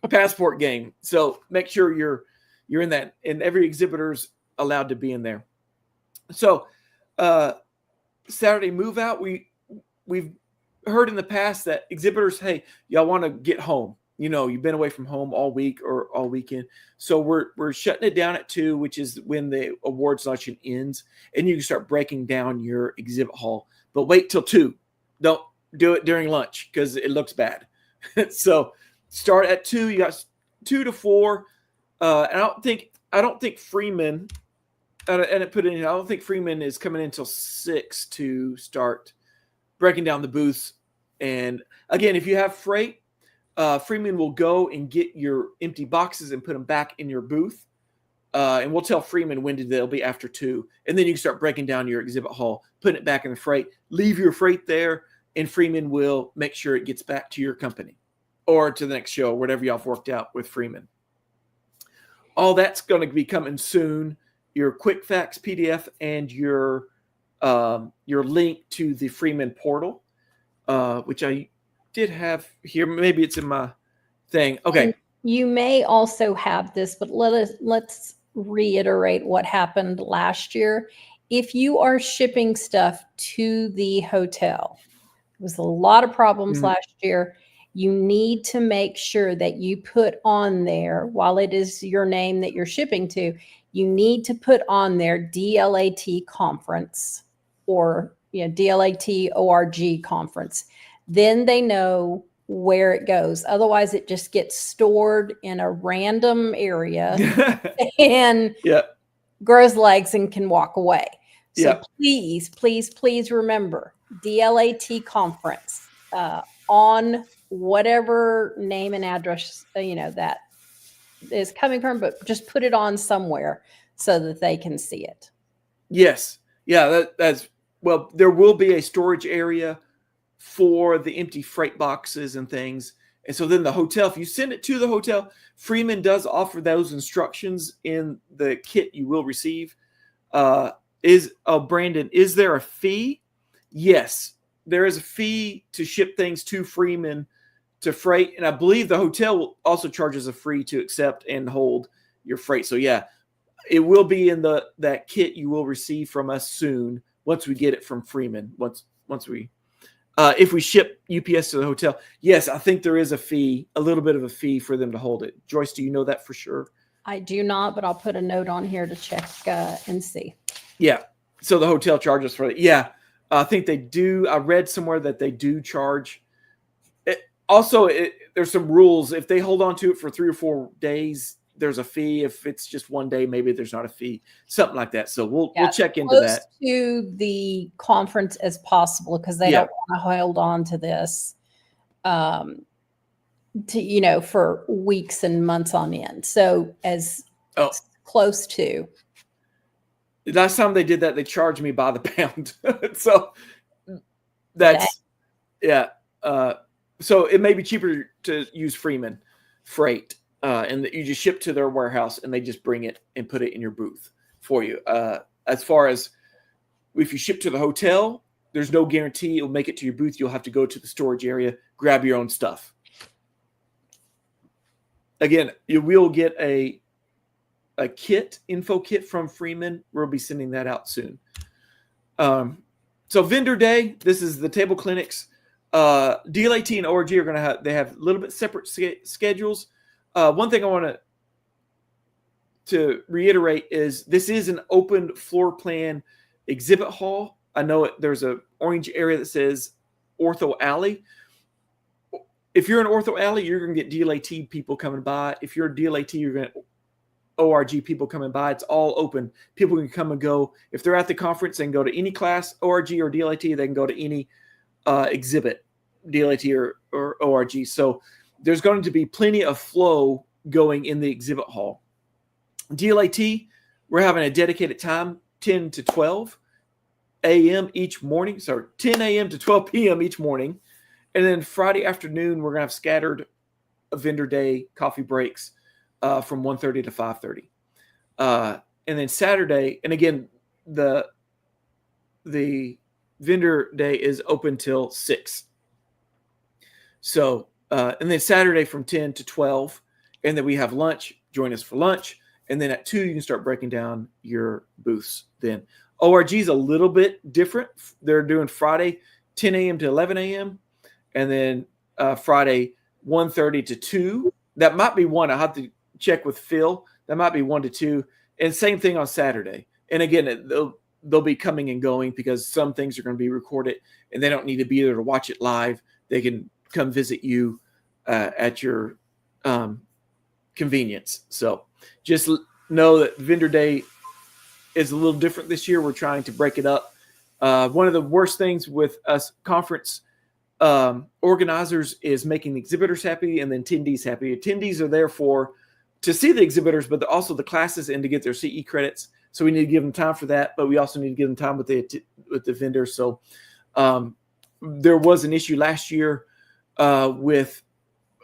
passport game. So make sure you're in that, and every exhibitor's allowed to be in there. So Saturday move out, we've heard in the past that exhibitors, hey, y'all want to get home. you've been away from home all week or all weekend. So we're shutting it down at 2, which is when the awards luncheon ends, and you can start breaking down your exhibit hall. But wait till 2. Don't do it during lunch because it looks bad. So start at 2. You got 2 to 4. And I don't think Freeman. And it put in. I don't think Freeman is coming in until 6 to start breaking down the booths. And again, if you have freight, Freeman will go and get your empty boxes and put them back in your booth. And we'll tell Freeman when they'll be after 2. And then you can start breaking down your exhibit hall, putting it back in the freight, leave your freight there, and Freeman will make sure it gets back to your company or to the next show, whatever y'all have worked out with Freeman. All that's going to be coming soon. Your quick fax PDF and your link to the Freeman portal, which I did have here. Maybe it's in my thing. Okay. And you may also have this, but let's reiterate what happened last year. If you are shipping stuff to the hotel, there was a lot of problems last year. You need to make sure that you put on there, while it is your name that you're shipping to, you need to put on there DLAT conference or DLAT ORG conference. Then they know where it goes. Otherwise, it just gets stored in a random area and grows legs and can walk away. So please, please, please remember DLAT conference on whatever name and address that is coming from, but just put it on somewhere so that they can see it. Yes. Yeah, that's well, there will be a storage area for the empty freight boxes and things. And so then the hotel, if you send it to the hotel, Freeman does offer those instructions in the kit you will receive. Brandon, is there a fee? Yes, there is a fee to ship things to Freeman to freight. And I believe the hotel also charges a fee to accept and hold your freight. So yeah, it will be in that kit you will receive from us soon once we get it from Freeman. Once we if we ship UPS to the hotel, yes, I think there is a fee, a little bit of a fee for them to hold it. Joyce, do you know that for sure? I do not, but I'll put a note on here to check and see. Yeah. So the hotel charges for it. Yeah. I think they do. I read somewhere that they do charge. There's some rules. If they hold on to it for 3 or 4 days, there's a fee. If it's just 1 day, maybe there's not a fee, something like that. So we'll check into that. To the conference as possible, because they don't want to hold on to this, for weeks and months on end. So as close to. Last time they did that, they charged me by the pound. So that's so it may be cheaper to use Freeman freight. And that you just ship to their warehouse and they just bring it and put it in your booth for you. As far as if you ship to the hotel, there's no guarantee it'll make it to your booth. You'll have to go to the storage area, grab your own stuff. Again, you will get a info kit from Freeman. We'll be sending that out soon. So vendor day, this is the table clinics. DLAT and ORG are going to have a little bit separate schedules. One thing I want to reiterate is this is an open floor plan exhibit hall. I know there's an orange area that says Ortho Alley. If you're in Ortho Alley, you're going to get DLAT people coming by. If you're a DLAT, you're going to ORG people coming by. It's all open. People can come and go. If they're at the conference, they can go to any class, ORG or DLAT. They can go to any exhibit, DLAT or ORG. So there's going to be plenty of flow going in the exhibit hall. DLAT, we're having a dedicated time, 10 to 12 a.m. each morning. Sorry, 10 a.m. to 12 p.m. each morning. And then Friday afternoon, we're going to have scattered vendor day coffee breaks from 1:30 to 5:30. And then Saturday, and again, the vendor day is open till 6. So, and then Saturday from 10 to 12, and then we have lunch. Join us for lunch. And then at 2, you can start breaking down your booths then. ORG is a little bit different. They're doing Friday 10 a.m. to 11 a.m. And then Friday 1:30 to 2. That might be 1. I'll have to check with Phil. That might be 1 to 2. And same thing on Saturday. And again, they'll be coming and going because some things are going to be recorded and they don't need to be there to watch it live. They can come visit you at your convenience. So just know that Vendor Day is a little different this year. We're trying to break it up. One of the worst things with us conference organizers is making the exhibitors happy and the attendees happy. Attendees are there to see the exhibitors, but also the classes and to get their CE credits. So we need to give them time for that, but we also need to give them time with the vendors. So there was an issue last year with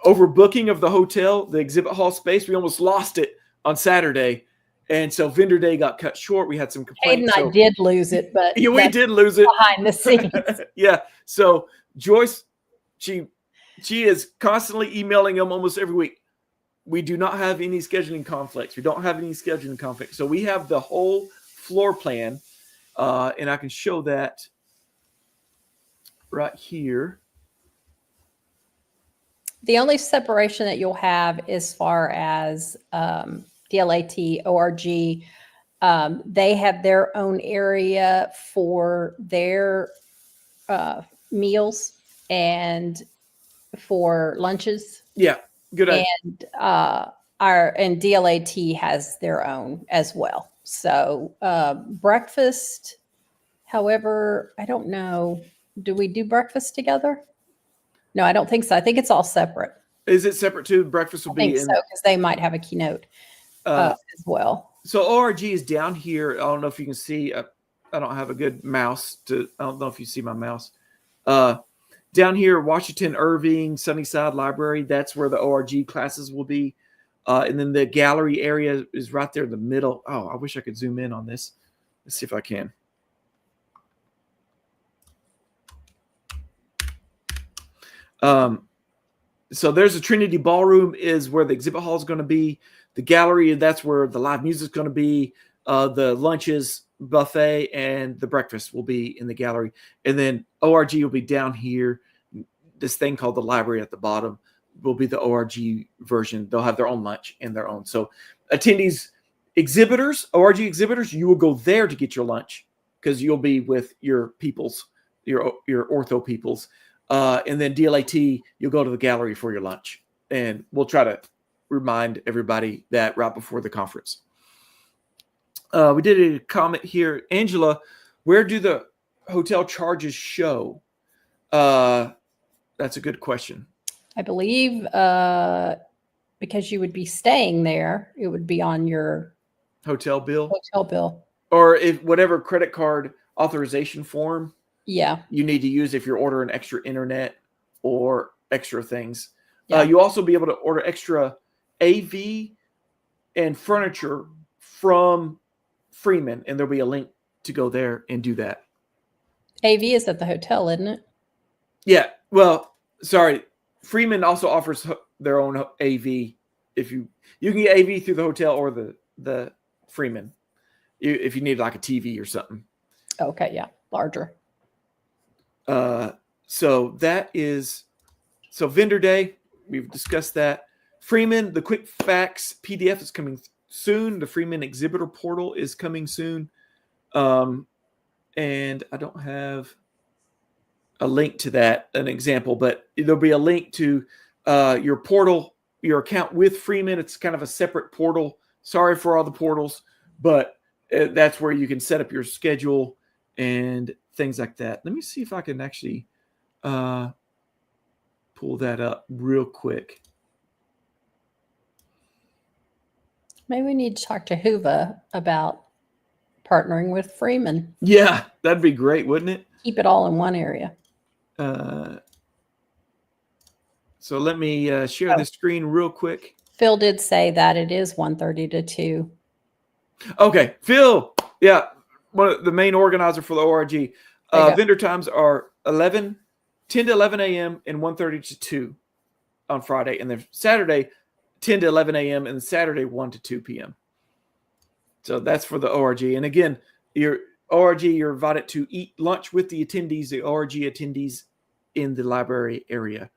overbooking of the hotel, the exhibit hall space. We almost lost it on Saturday. And so Vendor Day got cut short. We had some complaints. I did lose it, but yeah, we did lose it behind the scenes. Yeah. So Joyce, she is constantly emailing them almost every week. We do not have any scheduling conflicts. We don't have any scheduling conflicts. So we have the whole floor plan, and I can show that right here. The only separation that you'll have as far as DLAT, ORG, they have their own area for their meals and for lunches. Yeah, good idea. And DLAT has their own as well. So breakfast, however, I don't know. Do we do breakfast together? No, I don't think so. I think it's all separate. Is it separate too? Breakfast will be so, because they might have a keynote as well. So ORG is down here. I don't know if you can see. I don't have a good mouse. I don't know if you see my mouse. Down here, Washington Irving, Sunnyside Library. That's where the ORG classes will be. And then the gallery area is right there in the middle. Oh, I wish I could zoom in on this. Let's see if I can. So there's a Trinity Ballroom is where the exhibit hall is going to be. The gallery, that's where the live music is going to be. The lunches, buffet, and the breakfast will be in the gallery. And then ORG will be down here. This thing called the library at the bottom will be the ORG version. They'll have their own lunch and their own. So attendees, exhibitors, ORG exhibitors, you will go there to get your lunch because you'll be with your peoples, your ortho peoples. And then DLAT, you'll go to the gallery for your lunch. And we'll try to remind everybody that right before the conference. We did a comment here. Angela, where do the hotel charges show? That's a good question. I believe because you would be staying there, it would be on your hotel bill. Or if whatever credit card authorization form you need to use if you're ordering extra internet or extra things. You'll also be able to order extra AV and furniture from Freeman, and there'll be a link to go there and do that. AV is at the hotel, isn't it? Yeah. Well, sorry. Freeman also offers their own AV. If you can get AV through the hotel or the Freeman, if you need like a TV or something. Okay. Yeah. Larger. So Vendor Day, we've discussed that. Freeman, the quick facts PDF is coming soon. The Freeman Exhibitor portal is coming soon. And I don't have a link to that, an example, but there'll be a link to your portal, your account with Freeman. It's kind of a separate portal. Sorry for all the portals, but that's where you can set up your schedule and things like that. Let me see if I can actually pull that up real quick. Maybe we need to talk to Huva about partnering with Freeman. Yeah, that'd be great, wouldn't it? Keep it all in one area. So let me share the screen real quick. Phil did say that it is 1:30 to 2. Okay, Phil. Yeah, one of the main organizer for the ORG. Vendor times are 10 to 11 a.m. and 1:30 to 2 on Friday. And then Saturday, 10 to 11 a.m. and Saturday, 1 to 2 p.m. So that's for the ORG. And again, your ORG, you're invited to eat lunch with the attendees, the ORG attendees in the library area.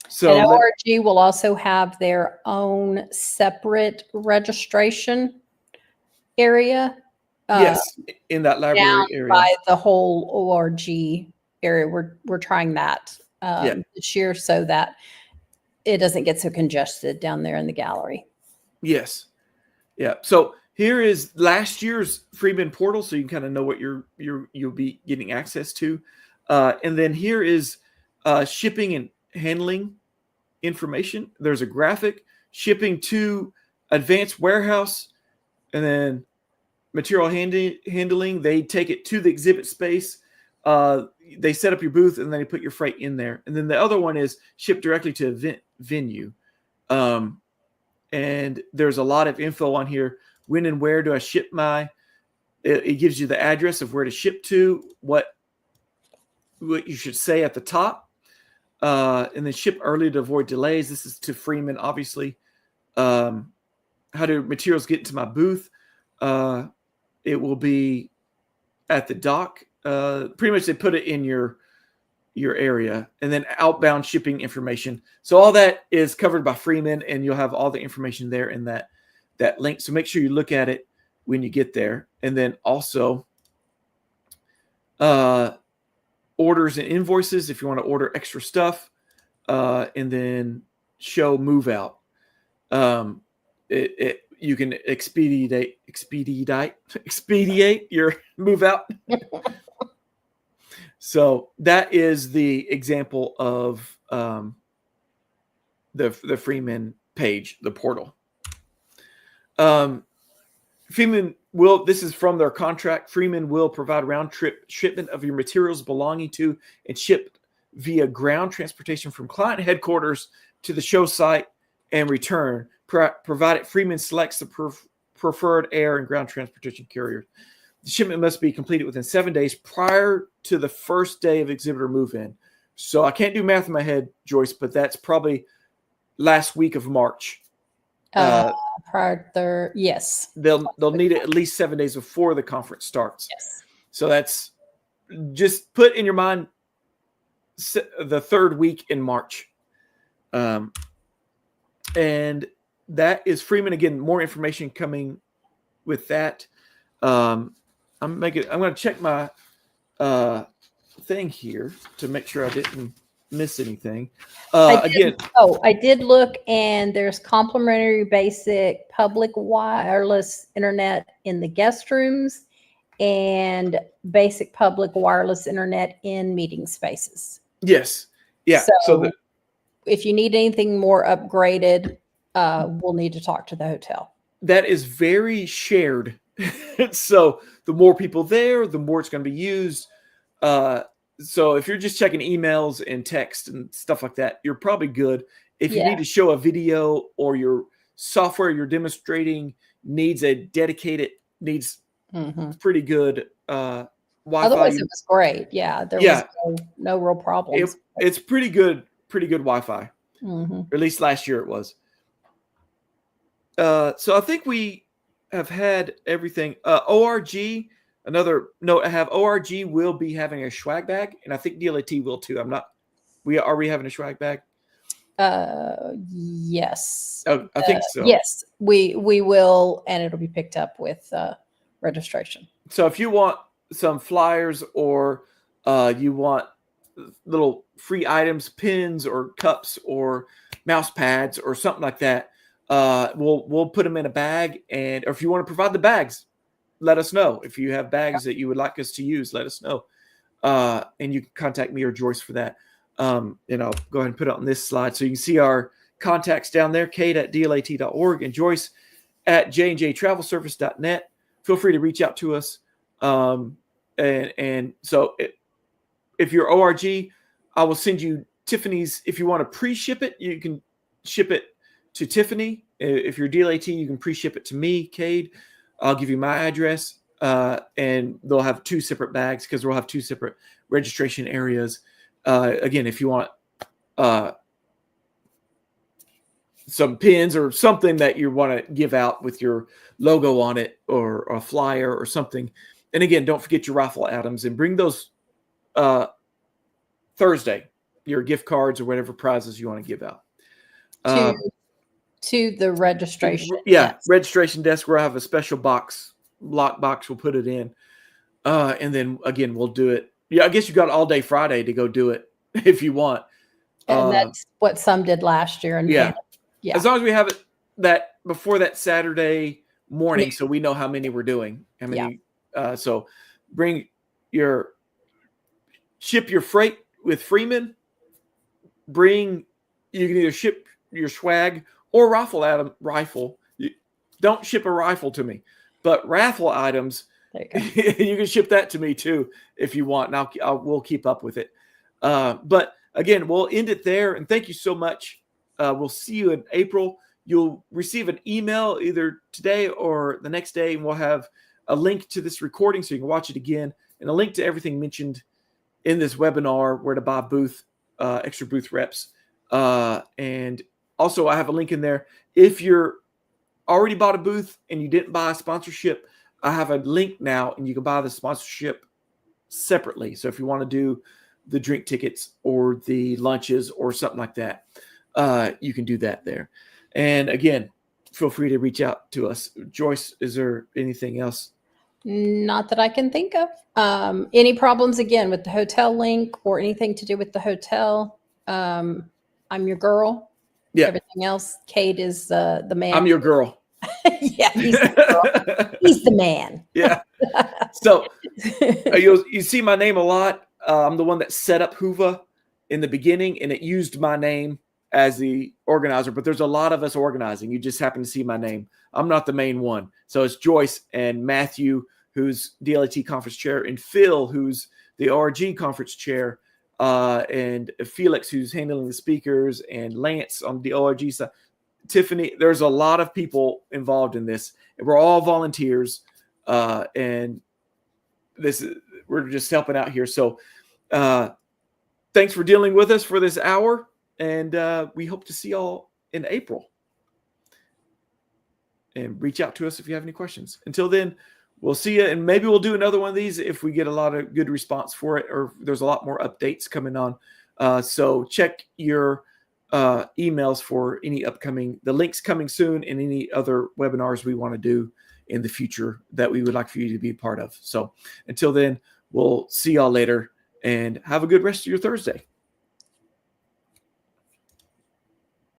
So and ORG will also have their own separate registration area. Yes, in that library area. By the whole ORG area. We're trying that this year so that it doesn't get so congested down there in the gallery. Yes. Yeah. So here is last year's Freeman portal, so you can kind of know what you'll be getting access to. And then here is shipping and handling information. There's a graphic, shipping to advanced warehouse, and then material handling. They take it to the exhibit space. They set up your booth, and then they put your freight in there. And then the other one is ship directly to event venue. And there's a lot of info on here. When and where do I ship my? It gives you the address of where to ship to, what you should say at the top, and then ship early to avoid delays. This is to Freeman, obviously. How do materials get into my booth? It will be at the dock. Pretty much they put it in your area, and then outbound shipping information. So all that is covered by Freeman, and you'll have all the information there in that link. So make sure you look at it when you get there. And then also orders and invoices if you want to order extra stuff, and then show move out. You can expedite your move out. So that is the example of the Freeman page, the portal. Freeman will, this is from their contract, Freeman will provide round trip shipment of your materials belonging to and shipped via ground transportation from client headquarters to the show site and return, provided Freeman selects the preferred air and ground transportation carrier. The shipment must be completed within 7 days prior to the first day of exhibitor move-in. So I can't do math in my head, Joyce, but that's probably last week of March. Yes. They'll need it at least 7 days before the conference starts. Yes. So that's, just put in your mind the third week in March. And that is Freeman. Again, more information coming with that. I'm going to check my thing here to make sure I didn't miss anything. I did look, and there's complimentary basic public wireless internet in the guest rooms and basic public wireless internet in meeting spaces. Yes. Yeah. So if you need anything more upgraded, we'll need to talk to the hotel. That is very shared. So the more people there, the more it's going to be used. So if you're just checking emails and text and stuff like that, you're probably good. If you need to show a video, or your software you're demonstrating needs pretty good Wi-Fi. Otherwise, it was great. Yeah, there was no real problems. It's pretty good Wi-Fi. Mm-hmm. Or at least last year it was. So I think we have had everything. ORG, another note I have, ORG will be having a swag bag, and I think DLAT will too. Are we having a swag bag? Yes. Oh, I think so. Yes, we will, and it'll be picked up with registration. So if you want some flyers, or you want little free items, pins or cups or mouse pads or something like that, we'll put them in a bag. And or if you want to provide the bags, let us know. If you have bags that you would like us to use, let us know. And you can contact me or Joyce for that. And I'll go ahead and put it on this slide so you can see our contacts down there, kate@dlat.org and Joyce at jnjtravelservice.net. Feel free to reach out to us. And so if you're ORG, I will send you Tiffany's. If you want to pre-ship it, you can ship it to Tiffany. If you're DLAT, you can pre-ship it to me, Cade. I'll give you my address, and they'll have two separate bags because we'll have two separate registration areas. Again, if you want some pins or something that you want to give out with your logo on it, or a flyer or something. And again, don't forget your raffle items, and bring those Thursday. your gift cards or whatever prizes you want to give out. To the registration. Yeah, yes. Registration desk where I have a special lock box, we'll put it in. And then again, we'll do it. Yeah, I guess you got all day Friday to go do it if you want. And that's what some did last year. And yeah. As long as we have it that before that Saturday morning, so we know how many we're doing. How many? Yeah. So ship your freight with Freeman. You can either ship your swag or rifle. Don't ship a rifle to me, but raffle items, you can ship that to me too if you want, and we'll keep up with it. But again, we'll end it there, and thank you so much. We'll see you in April. You'll receive an email either today or the next day, and we'll have a link to this recording so you can watch it again, and a link to everything mentioned in this webinar, where to buy extra booth reps. And also I have a link in there. If you're already bought a booth and you didn't buy a sponsorship, I have a link now, and you can buy the sponsorship separately. So if you want to do the drink tickets or the lunches or something like that, you can do that there. And again, feel free to reach out to us. Joyce, is there anything else? Not that I can think of. Any problems again with the hotel link or anything to do with the hotel? I'm your girl. Yeah. Everything else, Kate is the man. I'm your girl. Yeah, he's the girl. He's the man. Yeah. So you see my name a lot. I'm the one that set up Hoover in the beginning, and it used my name as the organizer. But there's a lot of us organizing. You just happen to see my name. I'm not the main one. So it's Joyce and Matthew, who's DLAT conference chair, and Phil, who's the ORG conference chair, and Felix, who's handling the speakers, and Lance on the ORG side. Tiffany, there's a lot of people involved in this, and we're all volunteers, and we're just helping out here. So thanks for dealing with us for this hour, and we hope to see y'all in April. And reach out to us if you have any questions. Until then, we'll see you, and maybe we'll do another one of these if we get a lot of good response for it, or there's a lot more updates coming on. So check your emails for the links coming soon, and any other webinars we want to do in the future that we would like for you to be a part of. So until then, we'll see y'all later, and have a good rest of your Thursday.